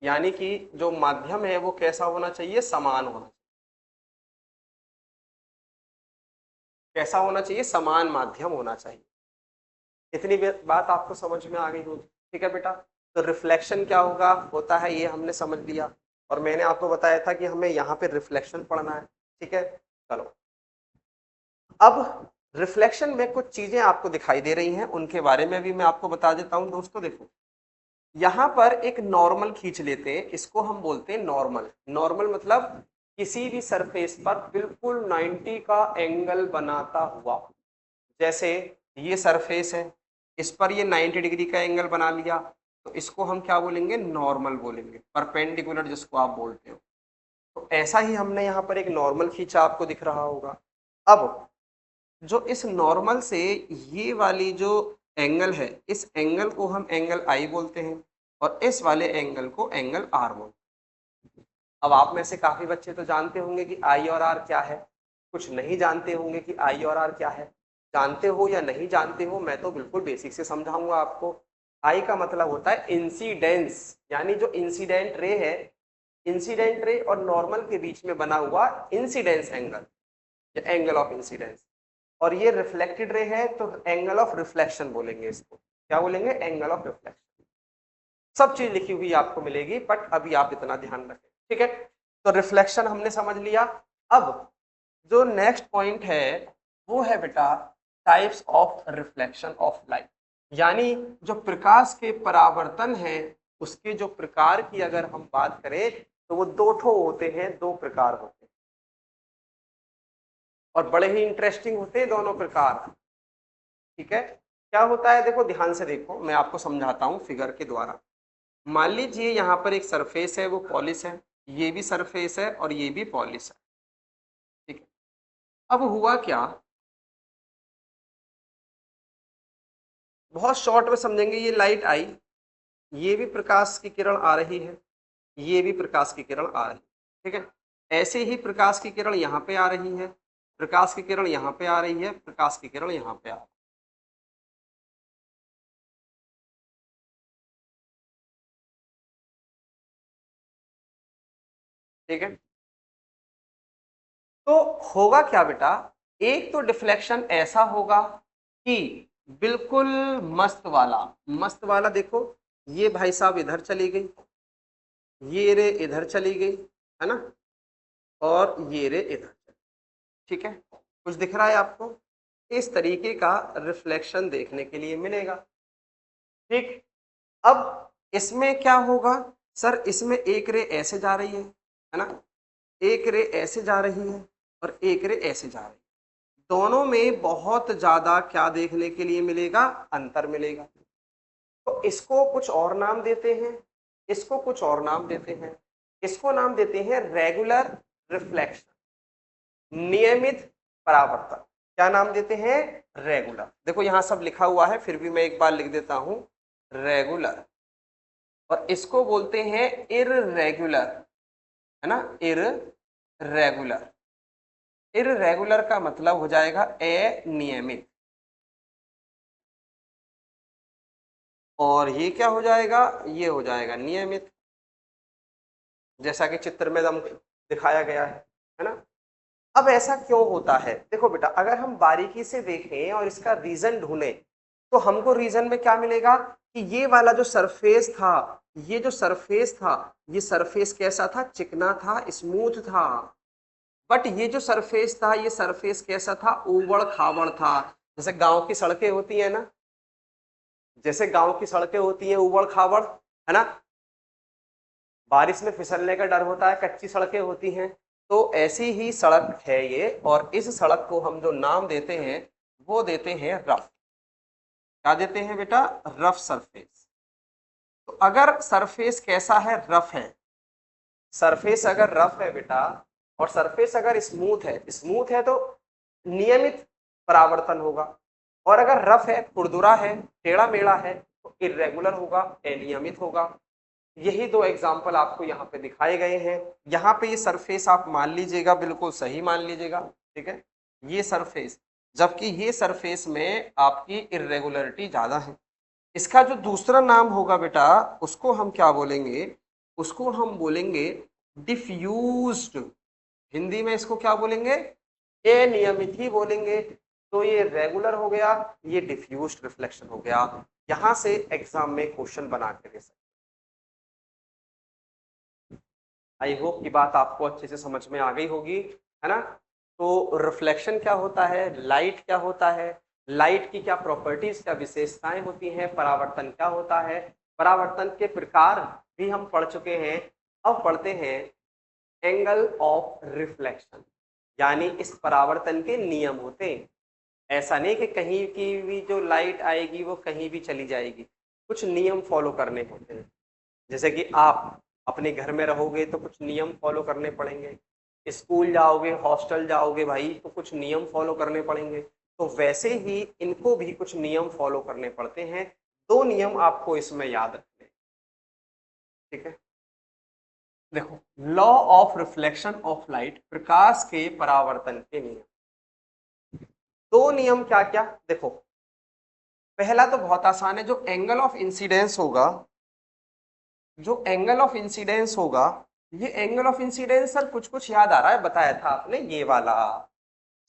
यानी कि जो माध्यम है वो कैसा होना चाहिए? समान होना। कैसा होना चाहिए? समान माध्यम होना चाहिए। इतनी बात आपको समझ में आ गई होगी, ठीक है बेटा? तो रिफ्लेक्शन क्या होगा होता है ये हमने समझ लिया, और मैंने आपको बताया था कि हमें यहाँ पे रिफ्लेक्शन पढ़ना है, ठीक है? चलो, अब रिफ्लेक्शन में कुछ चीजें आपको दिखाई दे रही हैं, उनके बारे में भी मैं आपको बता देता हूं। दोस्तों देखो, यहाँ पर एक नॉर्मल खींच लेते हैं, इसको हम बोलते हैं नॉर्मल। नॉर्मल मतलब किसी भी सरफेस पर बिल्कुल 90 का एंगल बनाता हुआ। जैसे ये सरफेस है, इस पर ये 90 डिग्री का एंगल बना लिया, तो इसको हम क्या बोलेंगे? नॉर्मल बोलेंगे, परपेंडिकुलर जिसको आप बोलते हो। तो ऐसा ही हमने यहाँ पर एक नॉर्मल खींचा, आपको दिख रहा होगा। अब जो इस नॉर्मल से ये वाली जो एंगल है, इस एंगल को हम एंगल आई बोलते हैं, और इस वाले एंगल को एंगल आर बोलते हैं। अब आप में से काफी बच्चे तो जानते होंगे कि आई और आर क्या है, कुछ नहीं जानते होंगे कि आई और आर क्या है। जानते हो या नहीं जानते हो, मैं तो बिल्कुल बेसिक से समझाऊंगा आपको। आई का मतलब होता है इंसिडेंस, यानी जो इंसिडेंट रे है, इंसिडेंट रे और नॉर्मल के बीच में बना हुआ incidence angle, angle of incidence. और ये रिफ्लेक्टेड रे है तो एंगल ऑफ रिफ्लेक्शन बोलेंगे इसको। क्या बोलेंगे? Angle of reflection. सब चीज लिखी हुई आपको मिलेगी, बट अभी आप इतना ध्यान रखें, ठीक है? तो रिफ्लेक्शन हमने समझ लिया। अब जो नेक्स्ट पॉइंट है वो है बेटा types of reflection of light. यानी जो प्रकाश के परावर्तन है उसके जो प्रकार की अगर हम बात करें तो वो दो ठो होते हैं, दो प्रकार होते हैं, और बड़े ही इंटरेस्टिंग होते हैं दोनों प्रकार। ठीक है? क्या होता है? देखो ध्यान से देखो, मैं आपको समझाता हूं फिगर के द्वारा। मान लीजिए यहाँ पर एक सरफेस है, वो पॉलिश है, ये भी सरफेस है और ये भी पॉलिश है, ठीक है? अब हुआ क्या, बहुत शॉर्ट में समझेंगे। ये लाइट आई, ये भी प्रकाश की किरण आ रही है, ये भी प्रकाश की किरण आ रही है, ठीक है? ऐसे ही प्रकाश की किरण यहाँ पे आ रही है, प्रकाश की किरण यहाँ पे आ रही है, प्रकाश की किरण यहाँ पे आ रही है। ठीक है? तो होगा क्या बेटा, एक तो डिफ्लेक्शन ऐसा होगा कि बिल्कुल मस्त वाला देखो, ये भाई साहब इधर चली गई, ये रे इधर चली गई, है ना, और ये रे इधर चली, ठीक है, कुछ दिख रहा है आपको? इस तरीके का रिफ्लेक्शन देखने के लिए मिलेगा। ठीक, अब इसमें क्या होगा सर, इसमें एक रे ऐसे जा रही है ना, एक रे ऐसे जा रही है और एक रे ऐसे जा रही है, दोनों में बहुत ज्यादा क्या देखने के लिए मिलेगा, अंतर मिलेगा। तो इसको कुछ और नाम देते हैं, इसको कुछ और नाम देते हैं, इसको नाम देते हैं रेगुलर रिफ्लेक्शन, नियमित परावर्तन। क्या नाम देते हैं? रेगुलर। देखो यहां सब लिखा हुआ है, फिर भी मैं एक बार लिख देता हूं, रेगुलर। और इसको बोलते हैं इररेगुलर, है ना, इररेगुलर। इररेगुलर का मतलब हो जाएगा अनियमित, और ये क्या हो जाएगा, ये हो जाएगा नियमित, जैसा कि चित्र में दम दिखाया गया है ना। अब ऐसा क्यों होता है? देखो बेटा, अगर हम बारीकी से देखें और इसका रीजन ढूंढें, तो हमको रीजन में क्या मिलेगा कि ये वाला जो सरफेस था, ये जो सरफेस था, ये सरफेस कैसा था? चिकना था, स्मूथ था। बट ये जो सरफेस था, ये सरफेस कैसा था? उबड़ खाबड़ था। जैसे गांव की सड़कें होती है ना, जैसे गांव की सड़कें होती है उबड़ खाबड़, है ना, बारिश में फिसलने का डर होता है, कच्ची सड़कें होती हैं, तो ऐसी ही सड़क है ये। और इस सड़क को हम जो नाम देते हैं वो देते हैं रफ। क्या देते हैं बेटा? Rough surface. तो अगर सरफेस कैसा है? रफ है। सरफेस अगर रफ है बेटा, और सरफेस अगर स्मूथ है तो नियमित परावर्तन होगा, और अगर रफ है, खुरदुरा है, टेढ़ा मेढ़ा है, तो इरेगुलर होगा, अनियमित होगा। यही दो एग्जाम्पल आपको यहाँ पे दिखाए गए हैं। यहाँ पे ये सरफेस आप मान लीजिएगा, बिल्कुल सही मान लीजिएगा, ठीक है, ये सरफेस, जबकि ये सरफेस में आपकी इरेगुलरिटी ज्यादा है। इसका जो दूसरा नाम होगा बेटा, उसको हम क्या बोलेंगे? उसको हम बोलेंगे डिफ्यूज्ड। हिंदी में इसको क्या बोलेंगे? अनियमित ही बोलेंगे। तो ये रेगुलर हो गया, ये डिफ्यूज्ड रिफ्लेक्शन हो गया। यहां से एग्जाम में क्वेश्चन बना के दे सकते। आई होप की बात आपको अच्छे से समझ में आ गई होगी, है ना। तो रिफ्लेक्शन क्या होता है, लाइट क्या होता है, लाइट की क्या प्रॉपर्टीज, क्या विशेषताएं होती हैं, परावर्तन क्या होता है, परावर्तन के प्रकार भी हम पढ़ चुके हैं। अब पढ़ते हैं एंगल ऑफ रिफ्लेक्शन, यानी इस परावर्तन के नियम होते हैं। ऐसा नहीं कि कहीं की भी जो लाइट आएगी वो कहीं भी चली जाएगी, कुछ नियम फॉलो करने होते हैं। जैसे कि आप अपने घर में रहोगे तो कुछ नियम फॉलो करने पड़ेंगे, स्कूल जाओगे, हॉस्टल जाओगे भाई, तो कुछ नियम फॉलो करने पड़ेंगे। तो वैसे ही इनको भी कुछ नियम फॉलो करने पड़ते हैं। दो नियम आपको इसमें याद रखने, ठीक है। देखो, law of reflection of light, प्रकाश के परावर्तन के नियम। दो नियम क्या क्या? देखो, पहला तो बहुत आसान है, जो एंगल ऑफ इंसिडेंस होगा, जो एंगल ऑफ इंसिडेंस होगा, ये एंगल ऑफ इंसिडेंस सर कुछ कुछ याद आ रहा है, बताया था आपने ये वाला।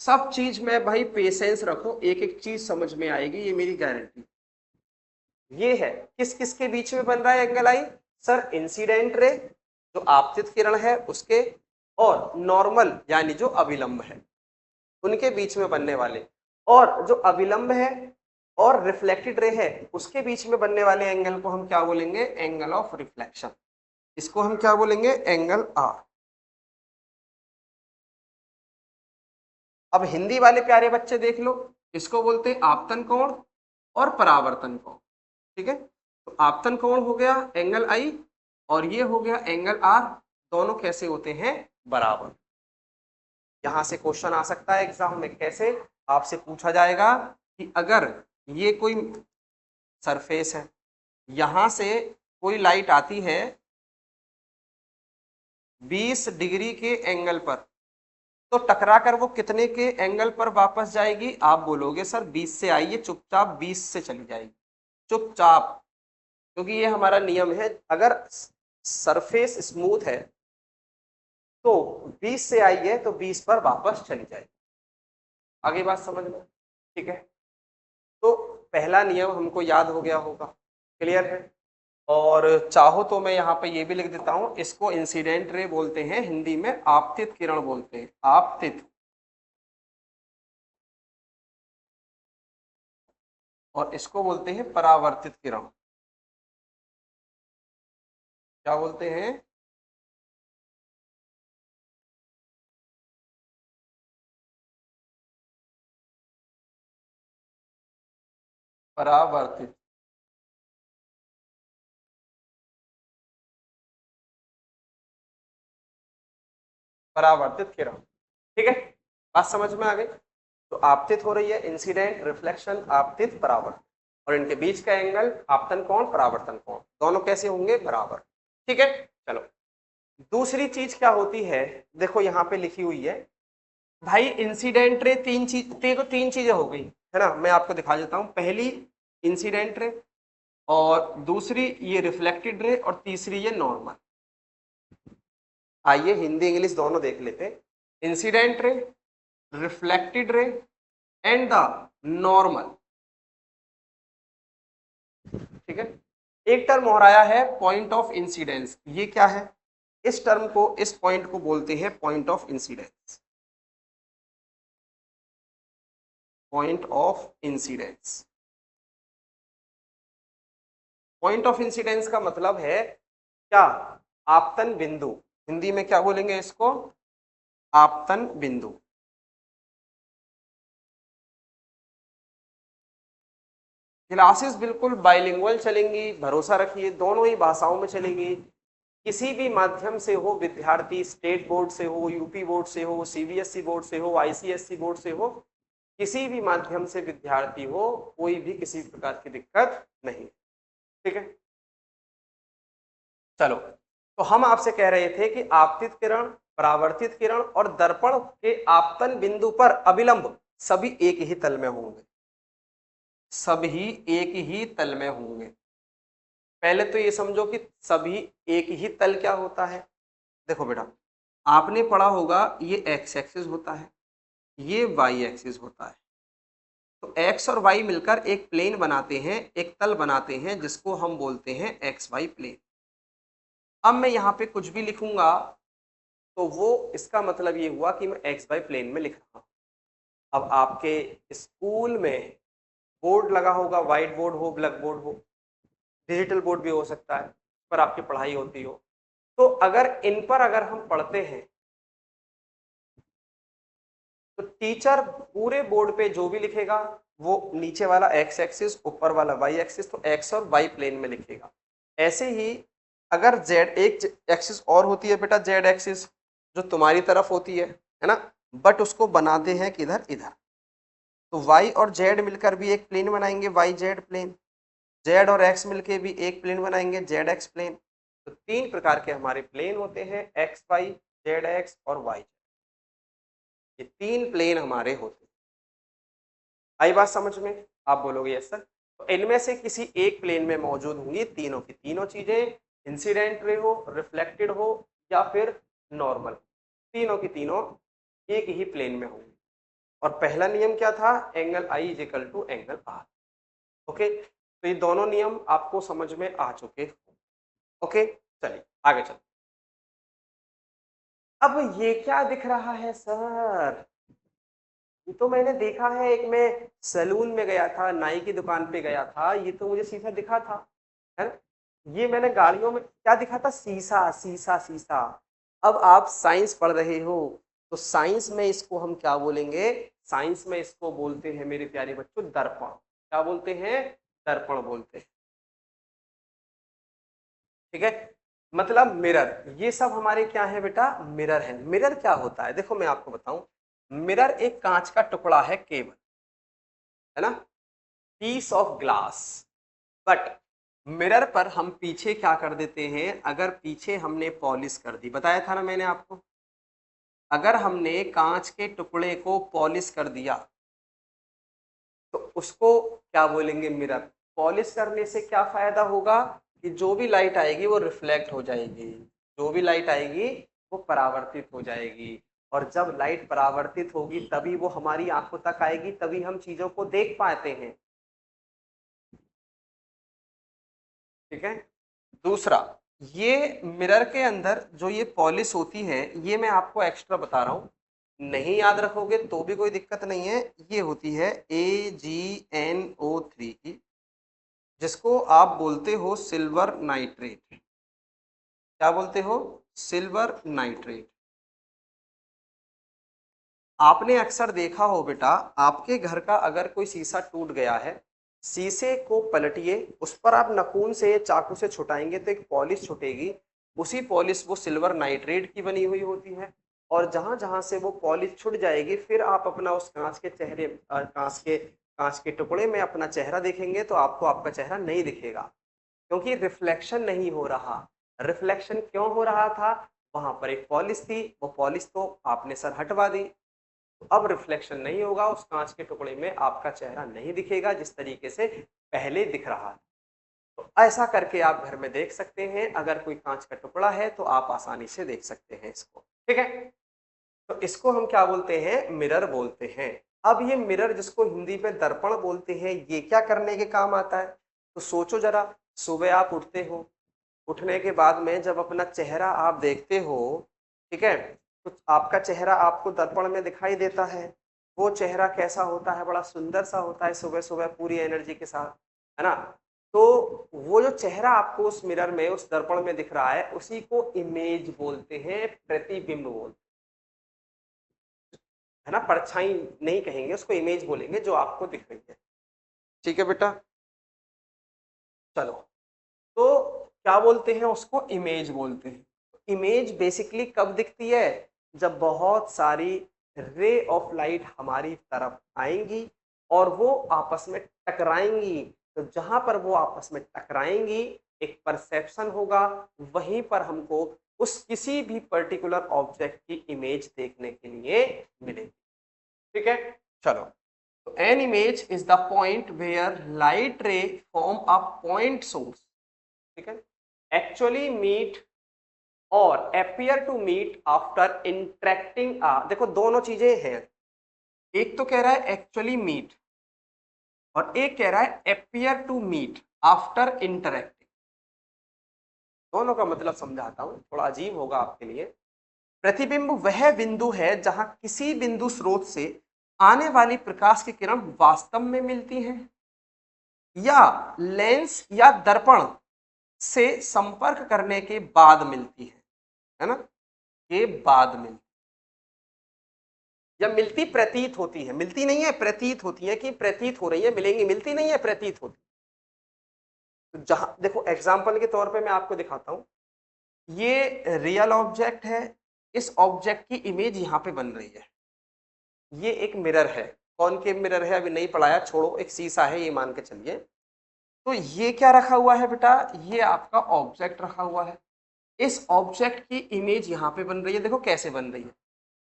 सब चीज में भाई पेशेंस रखो, एक एक चीज समझ में आएगी, ये मेरी गारंटी। ये है किस किस के बीच में बन रहा है एंगल आई? सर इंसिडेंट रे, जो आपतित किरण है उसके, और नॉर्मल यानी जो अभिलंब है, उनके बीच में बनने वाले। और जो अभिलंब है और रिफ्लेक्टेड रे है, उसके बीच में बनने वाले एंगल को हम क्या बोलेंगे? Angle of reflection. इसको हम क्या बोलेंगे? Angle R. अब हिंदी वाले प्यारे बच्चे देख लो, इसको बोलते हैं आपतन कोण और परावर्तन कोण, ठीक है। तो आपतन कोण हो गया एंगल आई, और ये हो गया एंगल आर। दोनों कैसे होते हैं? बराबर। यहां से क्वेश्चन आ सकता है एग्जाम में, कैसे? आपसे पूछा जाएगा कि अगर ये कोई सरफेस है, यहां से कोई लाइट आती है 20 डिग्री के एंगल पर, तो टकरा कर वो कितने के एंगल पर वापस जाएगी? आप बोलोगे सर 20 से आई है, चुपचाप 20 से चली जाएगी, चुपचाप, क्योंकि ये हमारा नियम है। अगर सरफेस स्मूथ है तो 20 से आई है तो 20 पर वापस चली जाएगी। आगे बात समझ में, ठीक है। तो पहला नियम हमको याद हो गया होगा, क्लियर है। और चाहो तो मैं यहाँ पे ये भी लिख देता हूँ, इसको इंसिडेंट रे बोलते हैं, हिंदी में आपतित किरण बोलते हैं, आपतित। और इसको बोलते हैं परावर्तित किरण। क्या बोलते हैं? परावर्तित। परावर्तित किरण, ठीक है, बात समझ में आ गई। तो आपतित हो रही है, इंसिडेंट, रिफ्लेक्शन, आपतित, परावर्तन, और इनके बीच का एंगल आपतन कोण, परावर्तन कोण, दोनों कैसे होंगे? बराबर, ठीक है। चलो, दूसरी चीज क्या होती है, देखो यहाँ पे लिखी हुई है भाई, इंसिडेंट रे तीन चीजें हो गई है ना, मैं आपको दिखा देता हूं। पहली इंसिडेंट रे, और दूसरी ये रिफ्लेक्टेड रे, और तीसरी ये नॉर्मल। आइए हिंदी इंग्लिश दोनों देख लेते हैं। Incident ray, reflected ray and the normal, ठीक है। एक टर्म और आया है पॉइंट ऑफ इंसिडेंस, ये क्या है? इस टर्म को, इस पॉइंट को बोलते हैं point of incidence, point of incidence. Point of incidence का मतलब है क्या? आपतन बिंदु, हिंदी में क्या बोलेंगे इसको? आपतन बिंदु। क्लासेस बिल्कुल बाइलिंगुअल चलेंगी, भरोसा रखिए, दोनों ही भाषाओं में चलेंगी। किसी भी माध्यम से हो विद्यार्थी, स्टेट बोर्ड से हो, यूपी बोर्ड से हो, सीबीएसई बोर्ड से हो, आईसीएसई बोर्ड से हो, किसी भी माध्यम से विद्यार्थी हो, कोई भी किसी प्रकार की दिक्कत नहीं, ठीक है। चलो, तो हम आपसे कह रहे थे कि आपतित किरण, परावर्तित किरण और दर्पण के आपतन बिंदु पर अभिलंब सभी एक ही तल में होंगे, सभी एक ही तल में होंगे। पहले तो ये समझो कि सभी एक ही तल क्या होता है। देखो बेटा, आपने पढ़ा होगा ये एक्स एक्सिस होता है, ये वाई एक्सिस होता है। तो एक्स और वाई मिलकर एक प्लेन बनाते हैं, एक तल बनाते हैं, जिसको हम बोलते हैं एक्स वाई प्लेन। अब मैं यहाँ पे कुछ भी लिखूंगा तो वो इसका मतलब ये हुआ कि मैं एक्स वाई प्लेन में लिख रहा हूँ। अब आपके स्कूल में बोर्ड लगा होगा, व्हाइट बोर्ड हो, ब्लैक बोर्ड हो, डिजिटल बोर्ड भी हो सकता है, पर आपकी पढ़ाई होती हो, तो अगर इन पर अगर हम पढ़ते हैं तो टीचर पूरे बोर्ड पे जो भी लिखेगा वो नीचे वाला एक्स एक्सिस, ऊपर वाला वाई एक्सिस, तो एक्स और वाई प्लेन में लिखेगा। ऐसे ही अगर जेड एक एक्सिस और होती है बेटा, जेड एक्सिस, जो तुम्हारी तरफ होती है ना, बट उसको बनाते हैं किधर? इधर। तो वाई और जेड मिलकर भी एक प्लेन बनाएंगे, वाई जेड प्लेन। जेड और एक्स मिलकर भी एक प्लेन बनाएंगे, जेड एक्स प्लेन। तो तीन प्रकार के हमारे प्लेन होते हैं, एक्स वाई, जेड एक्स और वाई। ये तीन प्लेन हमारे होते हैं। आई बात समझ में? आप बोलोगे यस सर। तो इनमें से किसी एक प्लेन में मौजूद होंगी तीनों की तीनों चीजें, इंसिडेंट रे हो, रिफ्लेक्टेड हो या फिर नॉर्मल, तीनों की तीनों एक ही प्लेन में होंगी। और पहला नियम क्या था? Angle i is equal to angle R. Okay, तो ये दोनों नियम आपको समझ में आ चुके हैं। ओके, चलिए आगे चलते। अब ये क्या दिख रहा है सर? ये तो मैंने देखा है, एक मैं सैलून में गया था, नाई की दुकान पे गया था, ये तो मुझे शीशा दिखा था, है ना। ये मैंने गाड़ियों में क्या दिखा था? शीशा, शीशा, शीशा। अब आप साइंस पढ़ रहे हो, तो साइंस में इसको हम क्या बोलेंगे? साइंस में इसको बोलते हैं मेरे प्यारे बच्चों दर्पण। क्या बोलते हैं? दर्पण बोलते हैं, ठीक है। मतलब मिरर, ये सब हमारे क्या है बेटा? मिरर है। मिरर क्या होता है? देखो मैं आपको बताऊं, मिरर एक कांच का टुकड़ा है केवल, है ना, piece of glass. But mirror पर हम पीछे क्या कर देते हैं? अगर पीछे हमने पॉलिश कर दी, बताया था ना मैंने आपको, अगर हमने कांच के टुकड़े को पॉलिश कर दिया तो उसको क्या बोलेंगे? मिरर। पॉलिश करने से क्या फायदा होगा? कि जो भी लाइट आएगी वो रिफ्लेक्ट हो जाएगी, जो भी लाइट आएगी वो परावर्तित हो जाएगी, और जब लाइट परावर्तित होगी तभी वो हमारी आंखों तक आएगी, तभी हम चीजों को देख पाते हैं। ठीक है। दूसरा, ये मिरर के अंदर जो ये पॉलिश होती है, ये मैं आपको एक्स्ट्रा बता रहा हूँ, नहीं याद रखोगे तो भी कोई दिक्कत नहीं है। ये होती है AgNO3 की, जिसको आप बोलते हो सिल्वर नाइट्रेट। क्या बोलते हो? Silver nitrate. आपने अक्सर देखा हो बेटा, आपके घर का अगर कोई शीशा टूट गया है, शीशे को पलटिए, उस पर आप नाखून से चाकू से छुटाएंगे तो एक पॉलिश छुटेगी। उसी पॉलिश वो सिल्वर नाइट्रेट की बनी हुई होती है। और जहां जहां से वो पॉलिश छुट जाएगी, फिर आप अपना उस कांच के चेहरे कांच के टुकड़े में अपना चेहरा देखेंगे तो आपको आपका चेहरा नहीं दिखेगा, क्योंकि रिफ्लेक्शन नहीं हो रहा। रिफ्लेक्शन क्यों हो रहा था? वहां पर एक पॉलिश थी, वो पॉलिश तो आपने सर हटवा दी, तो अब रिफ्लेक्शन नहीं होगा, उस कांच के टुकड़े में आपका चेहरा नहीं दिखेगा जिस तरीके से पहले दिख रहा है। तो ऐसा करके आप घर में देख सकते हैं। अगर कोई कांच का टुकड़ा है तो आप आसानी से देख सकते हैं इसको। ठीक है, तो इसको हम क्या बोलते हैं? मिरर बोलते हैं। अब ये मिरर, जिसको हिंदी में दर्पण बोलते हैं, ये क्या करने के काम आता है? तो सोचो जरा, सुबह आप उठते हो, उठने के बाद में जब अपना चेहरा आप देखते हो, ठीक है, तो आपका चेहरा आपको दर्पण में दिखाई देता है। वो चेहरा कैसा होता है? बड़ा सुंदर सा होता है, सुबह सुबह पूरी एनर्जी के साथ, है ना। तो वो जो चेहरा आपको उस मिरर में, उस दर्पण में दिख रहा है, उसी को इमेज बोलते हैं, प्रतिबिंब बोलते है ना। परछाई नहीं कहेंगे उसको, इमेज बोलेंगे, जो आपको दिख रही है। ठीक है बेटा, चलो। तो क्या बोलते हैं उसको? इमेज बोलते हैं। इमेज बेसिकली कब दिखती है? जब बहुत सारी रे ऑफ लाइट हमारी तरफ आएंगी और वो आपस में टकराएंगी। तो जहां पर वो आपस में टकराएंगी, एक परसेप्शन होगा, वहीं पर हमको उस किसी भी पर्टिकुलर ऑब्जेक्ट की इमेज देखने के लिए मिलेगी। ठीक है, चलो। So an image is the point where light ray form a point source, ठीक है, actually meet और appear to meet after interacting देखो दोनों चीजें हैं, एक तो कह रहा है actually meet और एक कह रहा है appear to meet after interacting। दोनों का मतलब समझाता हूं, थोड़ा अजीब होगा आपके लिए। प्रतिबिंब वह बिंदु है जहां किसी बिंदु स्रोत से आने वाली प्रकाश की किरण वास्तव में मिलती है या लेंस या दर्पण से संपर्क करने के बाद मिलती है ना, के बाद मिलती, या मिलती प्रतीत होती है, मिलती नहीं है, प्रतीत होती है, कि प्रतीत हो रही है, मिलेंगी, मिलती नहीं है, प्रतीत होती। तो जहां देखो, एग्जाम्पल के तौर पे मैं आपको दिखाता हूं, ये रियल ऑब्जेक्ट है, इस ऑब्जेक्ट की इमेज यहां पे बन रही है। ये एक मिरर है, कॉनकेव मिरर है, अभी नहीं पढ़ाया, छोड़ो, एक शीशा है ये मान के चलिए। तो ये क्या रखा हुआ है बेटा? ये आपका ऑब्जेक्ट रखा हुआ है। इस ऑब्जेक्ट की इमेज यहाँ पे बन रही है, देखो कैसे बन रही है।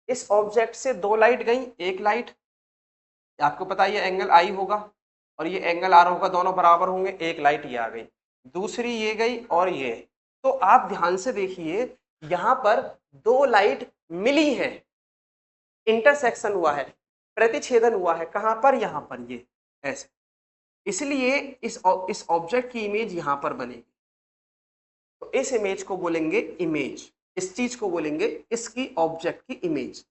इस ऑब्जेक्ट से दो लाइट गई, एक लाइट, आपको पता है ये एंगल आई होगा और ये एंगल आर होगा, दोनों बराबर होंगे, एक लाइट ये आ गई, दूसरी ये गई और ये। तो आप ध्यान से देखिए, यहाँ पर दो लाइट मिली है, इंटरसेक्शन हुआ है, प्रतिछेदन हुआ है, कहां पर? यहाँ पर, ये ऐसे। इसलिए इस ऑब्जेक्ट की इमेज यहां पर बनेगी। तो इस इमेज को बोलेंगे इमेज, इस चीज को बोलेंगे इसकी ऑब्जेक्ट की इमेज।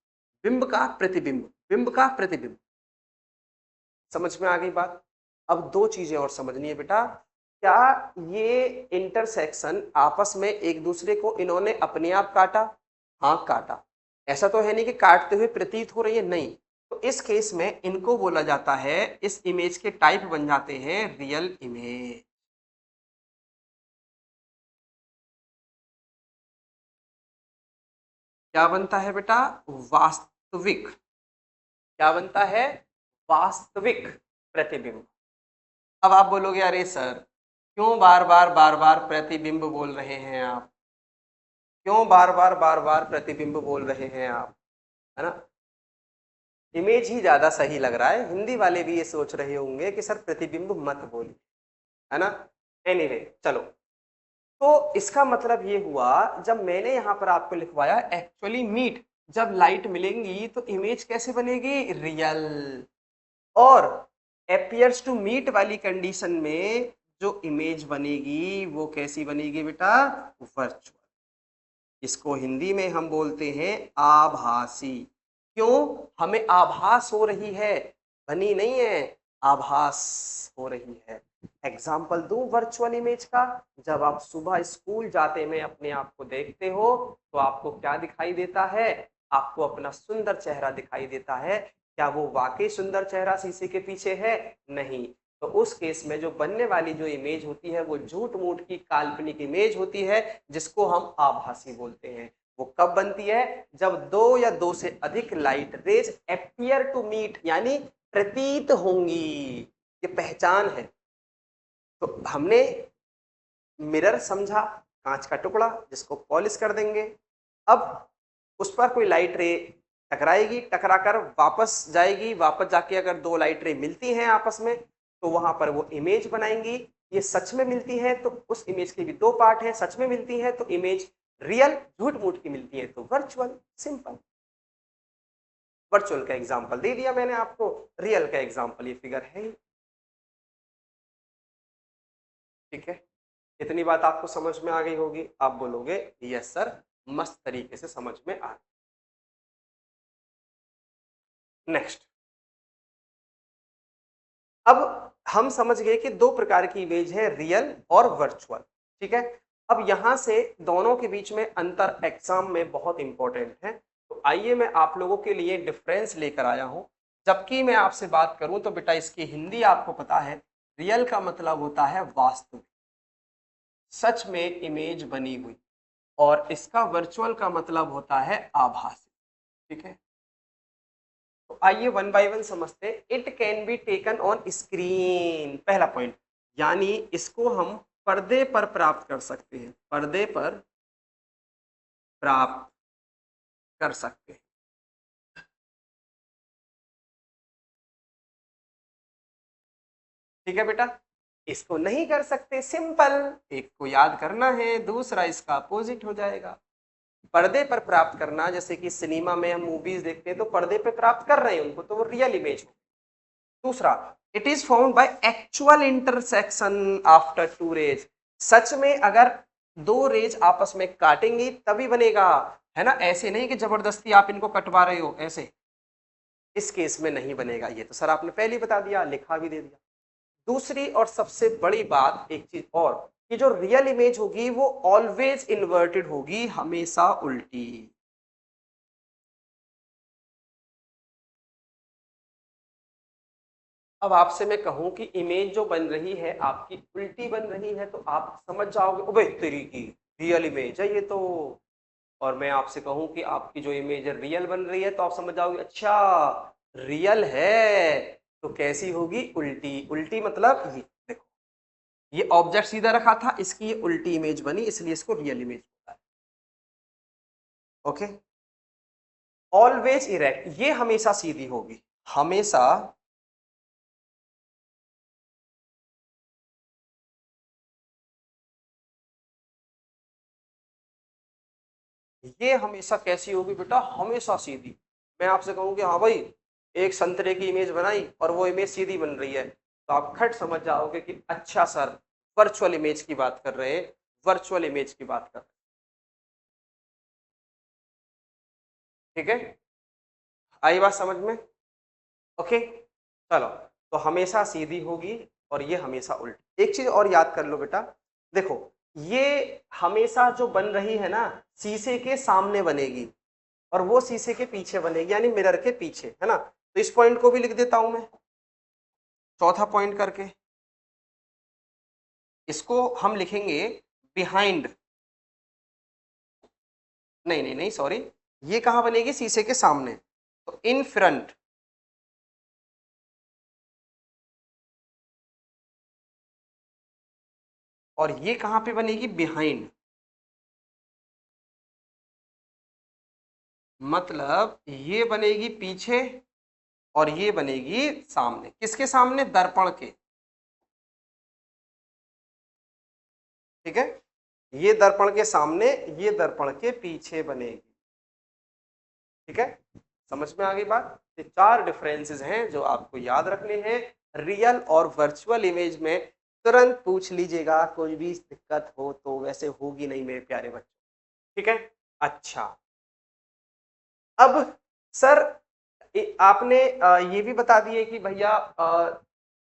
बिंब का प्रतिबिंब, बिंब का प्रतिबिंब। समझ में आ गई बात? अब दो चीजें और समझनी है बेटा। क्या ये इंटरसेक्शन आपस में एक दूसरे को इन्होंने अपने आप काटा? हाँ काटा। ऐसा तो है नहीं कि काटते हुए प्रतीत हो रही है, नहीं। तो इस केस में इनको बोला जाता है, इस इमेज के टाइप बन जाते हैं रियल इमेज। क्या बनता है बेटा? वास्तविक। क्या बनता है? वास्तविक प्रतिबिंब। अब आप बोलोगे अरे सर, क्यों बार बार प्रतिबिंब बोल रहे हैं आप, क्यों बार बार प्रतिबिंब बोल रहे हैं आप, है ना। इमेज ही ज्यादा सही लग रहा है, हिंदी वाले भी ये सोच रहे होंगे कि सर प्रतिबिंब मत बोलिए, है ना। एनीवे, चलो। तो इसका मतलब ये हुआ, जब मैंने यहां पर आपको लिखवाया एक्चुअली मीट, जब लाइट मिलेंगी तो इमेज कैसे बनेगी? रियल। और अपियर्स टू मीट वाली कंडीशन में जो इमेज बनेगी वो कैसी बनेगी बेटा? वर्चुअल। इसको हिंदी में हम बोलते हैं आभासी। क्यों? हमें आभास हो रही है, बनी नहीं है, आभास हो रही है। एग्जाम्पल दूं वर्चुअल इमेज का? जब आप सुबह स्कूल जाते में अपने आप को देखते हो तो आपको क्या दिखाई देता है? आपको अपना सुंदर चेहरा दिखाई देता है। क्या वो वाकई सुंदर चेहरा शीशे के पीछे है? नहीं। तो उस केस में जो बनने वाली जो इमेज होती है वो झूठ मूठ की काल्पनिक इमेज होती है, जिसको हम आभासी बोलते हैं। वो कब बनती है? जब दो या दो से अधिक light rays appear to meet, यानी प्रतीत होंगी। ये पहचान है। तो हमने मिरर समझा, कांच का टुकड़ा जिसको पॉलिश कर देंगे। अब उस पर कोई लाइट रे टकराएगी, टकराकर वापस जाएगी, वापस जाके अगर दो लाइट रे मिलती हैं आपस में तो वहां पर वो इमेज बनाएंगी। ये सच में मिलती है तो उस इमेज के भी दो पार्ट हैं, सच में मिलती है तो इमेज रियल, झूठ मूठ की मिलती है तो वर्चुअल। सिंपल। वर्चुअल का एग्जांपल दे दिया मैंने आपको, रियल का एग्जांपल ये फिगर है। ठीक है, इतनी बात आपको समझ में आ गई होगी। आप बोलोगे यस सर, मस्त तरीके से समझ में आ गई। नेक्स्ट, अब हम समझ गए कि दो प्रकार की इमेज है, रियल और वर्चुअल। ठीक है, अब यहां से दोनों के बीच में अंतर एग्जाम में बहुत इंपॉर्टेंट है। तो आइए मैं आप लोगों के लिए डिफरेंस लेकर आया हूं। जबकि मैं आपसे बात करूं तो बेटा इसकी हिंदी आपको पता है, रियल का मतलब होता है वास्तविक, सच में इमेज बनी हुई, और इसका वर्चुअल का मतलब होता है आभासी। ठीक है, तो आइए वन बाय वन समझते हैं। It can be taken on screen, पहला पॉइंट, यानी इसको हम पर्दे पर प्राप्त कर सकते हैं, पर्दे पर प्राप्त कर सकते हैं। ठीक है बेटा, इसको नहीं कर सकते, सिंपल, एक को याद करना है, दूसरा इसका अपोजिट हो जाएगा। पर्दे पर प्राप्त करना, जैसे कि सिनेमा में हम मूवीज देखते हैं तो पर्दे पर प्राप्त कर रहे हैं उनको, तो वो रियल इमेज हो। दूसरा, it is found by actual intersection after two rays, सच में अगर दो रेज आपस में काटेंगी तभी बनेगा, है ना। ऐसे नहीं कि जबरदस्ती आप इनको कटवा रहे हो, ऐसे इस केस में नहीं बनेगा। ये तो सर आपने पहले ही बता दिया, लिखा भी दे दिया। दूसरी और सबसे बड़ी बात एक चीज और, कि जो रियल इमेज होगी वो ऑलवेज इन्वर्टेड होगी, हमेशा उल्टी। अब आपसे मैं कहूं कि इमेज जो बन रही है आपकी उल्टी बन रही है, तो आप समझ जाओगे ओबे तेरी की रियल इमेज है ये तो। और मैं आपसे कहूं कि आपकी जो इमेज है रियल बन रही है, तो आप समझ जाओगे अच्छा रियल है, तो कैसी होगी? उल्टी। उल्टी मतलब ये देखो, ये ऑब्जेक्ट सीधा रखा था, इसकी ये उल्टी इमेज बनी, इसलिए इसको रियल इमेज होता है। ओके, ऑलवेज इरेक्ट, ये हमेशा सीधी होगी, हमेशा ये हमेशा कैसी होगी बेटा? हमेशा सीधी। मैं आपसे कहूं कि हाँ भाई एक संतरे की इमेज बनाई और वो इमेज सीधी बन रही है, तो आप खट समझ जाओगे कि अच्छा सर वर्चुअल इमेज की बात कर रहे हैं, वर्चुअल इमेज की बात कर रहे हैं। ठीक है, आई बात समझ में? ओके, चलो, तो हमेशा सीधी होगी और ये हमेशा उल्टी। एक चीज और याद कर लो बेटा, देखो ये हमेशा जो बन रही है ना, शीशे के सामने बनेगी और वो शीशे के पीछे बनेगी, यानी मिरर के पीछे, है ना। तो इस पॉइंट को भी लिख देता हूं मैं चौथा पॉइंट करके, इसको हम लिखेंगे बिहाइंड, नहीं नहीं नहीं सॉरी, ये कहां बनेगी? शीशे के सामने, तो इन फ्रंट। और ये कहां पे बनेगी? बिहाइंड। मतलब ये बनेगी पीछे और ये बनेगी सामने। किसके सामने? दर्पण के। ठीक है, ये दर्पण के सामने, ये दर्पण के पीछे बनेगी। ठीक है, समझ में आ गई बात? ये चार डिफरेंसेस हैं जो आपको याद रखने हैं रियल और वर्चुअल इमेज में। तुरंत पूछ लीजिएगा, कोई भी दिक्कत हो तो, वैसे होगी नहीं मेरे प्यारे बच्चों, ठीक है। अच्छा, अब सर आपने ये भी बता दिए कि भैया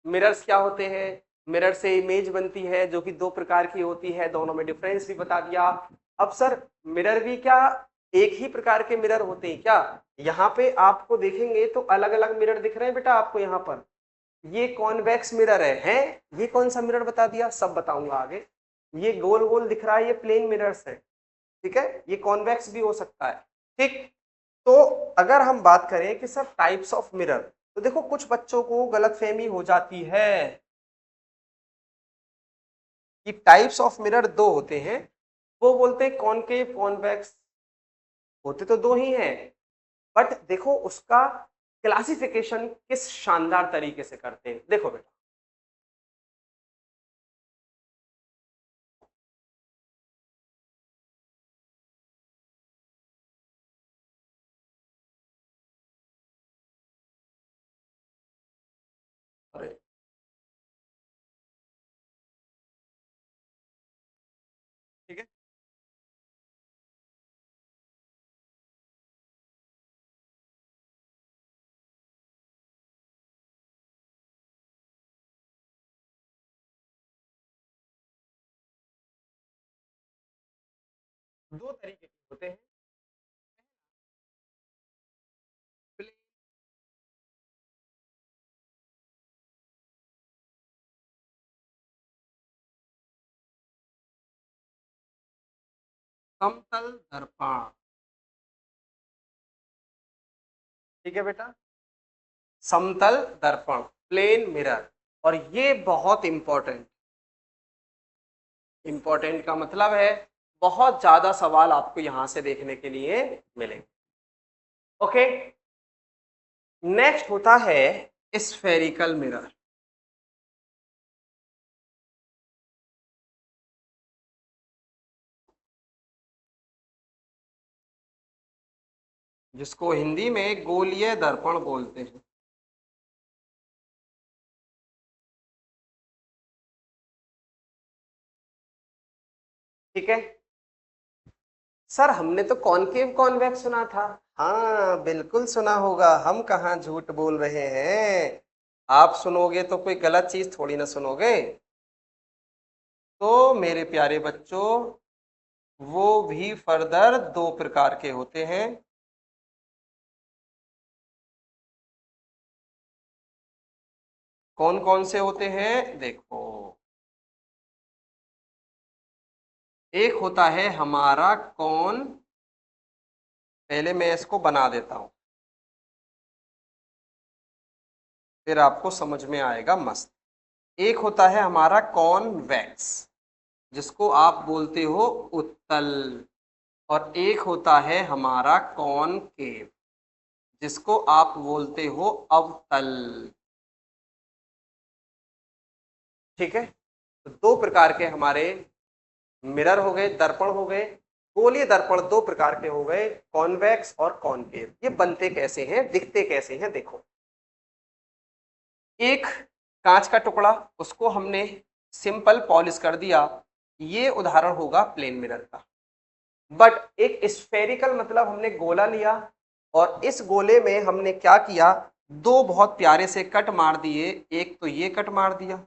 मिरर्स क्या होते हैं, मिरर से इमेज बनती है जो कि दो प्रकार की होती है, दोनों में डिफरेंस भी बता दिया। अब सर मिरर भी क्या एक ही प्रकार के मिरर होते हैं क्या? यहाँ पे आपको देखेंगे तो अलग अलग मिरर दिख रहे हैं बेटा आपको। यहाँ पर ये कॉन्वेक्स मिरर है, ये कौन सा मिरर बता दिया, सब बताऊंगा आगे। ये गोल गोल दिख रहा है, ये प्लेन मिरर्स है, ठीक है। ये कॉन्वेक्स भी हो सकता है, ठीक। तो अगर हम बात करें कि सर टाइप्स ऑफ मिरर, तो देखो कुछ बच्चों को गलतफहमी हो जाती है कि टाइप्स ऑफ मिरर दो होते हैं। वो बोलते हैं कॉनकेव कॉन्वेक्स, होते तो दो ही हैं, बट देखो उसका क्लासिफिकेशन किस शानदार तरीके से करते हैं। देखो बेटा, अरे ठीक है, दो तरीके के होते हैं। प्लेन समतल दर्पण, ठीक है बेटा, समतल दर्पण, प्लेन मिरर। और ये बहुत इंपॉर्टेंट, इंपॉर्टेंट का मतलब है बहुत ज्यादा सवाल आपको यहां से देखने के लिए मिलेंगे। ओके, नेक्स्ट होता है स्फेरिकल मिरर। जिसको हिंदी में गोलीय दर्पण बोलते हैं। ठीक है सर, हमने तो कॉनकेव कॉन्वेक्स सुना था। हाँ बिल्कुल सुना होगा, हम कहाँ झूठ बोल रहे हैं। आप सुनोगे तो कोई गलत चीज थोड़ी ना सुनोगे। तो मेरे प्यारे बच्चों, वो भी फर्दर दो प्रकार के होते हैं। कौन कौन से होते हैं देखो, एक होता है हमारा कौन, पहले मैं इसको बना देता हूं फिर आपको समझ में आएगा मस्त। एक होता है हमारा कॉन्वेक्स, जिसको आप बोलते हो उत्तल, और एक होता है हमारा कॉनकेव, जिसको आप बोलते हो अवतल। ठीक है, तो दो प्रकार के हमारे मिरर हो गए, दर्पण हो गए। गोलीय दर्पण दो प्रकार के हो गए, कॉन्वेक्स और कॉनकेव। ये बनते कैसे हैं, दिखते कैसे हैं, देखो। एक कांच का टुकड़ा, उसको हमने सिंपल पॉलिश कर दिया, ये उदाहरण होगा प्लेन मिरर का। बट एक स्फेरिकल मतलब हमने गोला लिया, और इस गोले में हमने क्या किया, दो बहुत प्यारे से कट मार दिए। एक तो ये कट मार दिया,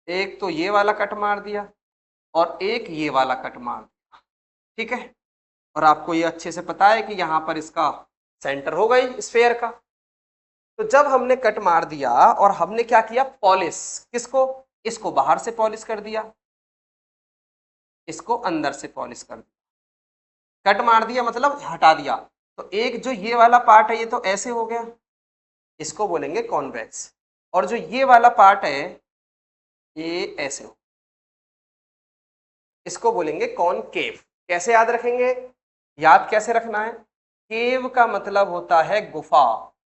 एक तो ये वाला कट मार दिया, और एक ये वाला कट मार दिया। ठीक है, और आपको ये अच्छे से पता है कि यहां पर इसका सेंटर हो गई स्फेयर का। तो जब हमने कट मार दिया और हमने क्या किया, पॉलिश, किसको, इसको बाहर से पॉलिश कर दिया, इसको अंदर से पॉलिश कर दिया। कट मार दिया मतलब हटा दिया। तो एक जो ये वाला पार्ट है ये तो ऐसे हो गया, इसको बोलेंगे कॉन्वेक्स, और जो ये वाला पार्ट है ये ऐसे हो, इसको बोलेंगे कॉनकेव। कैसे याद रखेंगे, याद कैसे रखना है, केव का मतलब होता है गुफा,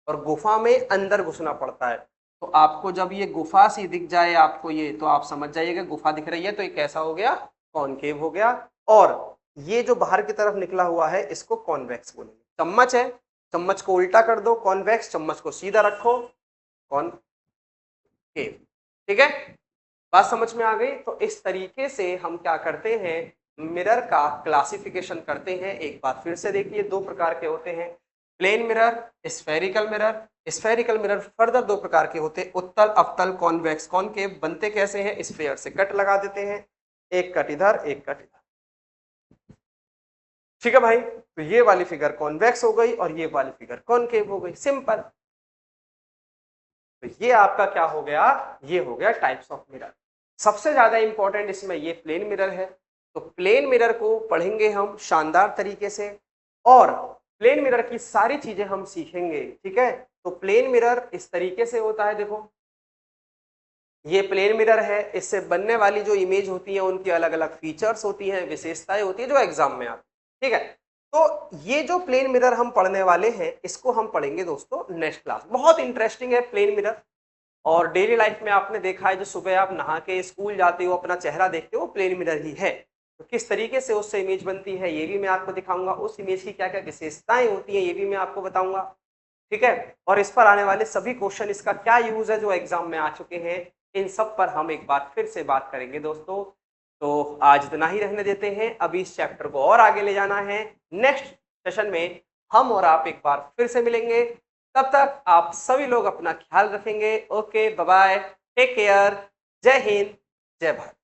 और गुफा में अंदर घुसना पड़ता है। तो आपको जब ये गुफा सी दिख जाए आपको ये, तो आप समझ जाइएगा गुफा दिख रही है, तो ये कैसा हो गया, कॉनकेव हो गया। और ये जो बाहर की तरफ निकला हुआ है इसको कॉन्वेक्स बोलेंगे। चम्मच है, चम्मच को उल्टा कर दो, कॉन्वेक्स, चम्मच को सीधा रखो, कॉनकेव। ठीक है, बात समझ में आ गई। तो इस तरीके से हम क्या करते हैं, मिरर का क्लासिफिकेशन करते हैं। एक बार फिर से देखिए, दो प्रकार के होते हैं, plane mirror, spherical mirror. Spherical mirror further दो प्रकार के होते हैं, उत्तल, अवतल, कॉन्वेक्स, कॉनकेव। बनते कैसे हैं, स्फेयर से कट लगा देते हैं, एक कट इधर, एक कट इधर। ठीक है भाई, तो ये वाली फिगर कॉन्वेक्स हो गई और ये वाली फिगर कॉनकेव हो गई, सिंपल। तो ये आपका क्या हो गया, ये हो गया टाइप्स ऑफ मिरर। सबसे ज्यादा इंपॉर्टेंट इसमें ये प्लेन मिरर है। तो प्लेन मिरर को पढ़ेंगे हम शानदार तरीके से, और प्लेन मिरर की सारी चीजें हम सीखेंगे। ठीक है, तो प्लेन मिरर इस तरीके से होता है, देखो ये प्लेन मिरर है, इससे बनने वाली जो इमेज होती है उनकी अलग अलग फीचर्स होती हैं, विशेषताएं होती है जो एग्जाम में आती है। ठीक है, तो ये जो प्लेन मिरर हम पढ़ने वाले हैं इसको हम पढ़ेंगे दोस्तों नेक्स्ट क्लास। बहुत इंटरेस्टिंग है प्लेन मिरर, और डेली लाइफ में आपने देखा है, जो सुबह आप नहा के स्कूल जाते हो, अपना चेहरा देखते हो, प्लेन मिरर ही है। तो किस तरीके से उससे इमेज बनती है ये भी मैं आपको दिखाऊंगा, उस इमेज की क्या क्या विशेषताएं होती हैं ये भी मैं आपको बताऊंगा। ठीक है, और इस पर आने वाले सभी क्वेश्चन, इसका क्या यूज है जो एग्जाम में आ चुके हैं, इन सब पर हम एक बार फिर से बात करेंगे दोस्तों। तो आज इतना ही रहने देते हैं, अभी इस चैप्टर को और आगे ले जाना है। नेक्स्ट सेशन में हम और आप एक बार फिर से मिलेंगे, तब तक आप सभी लोग अपना ख्याल रखेंगे। Okay, bye bye, take care, जय हिंद, जय भारत।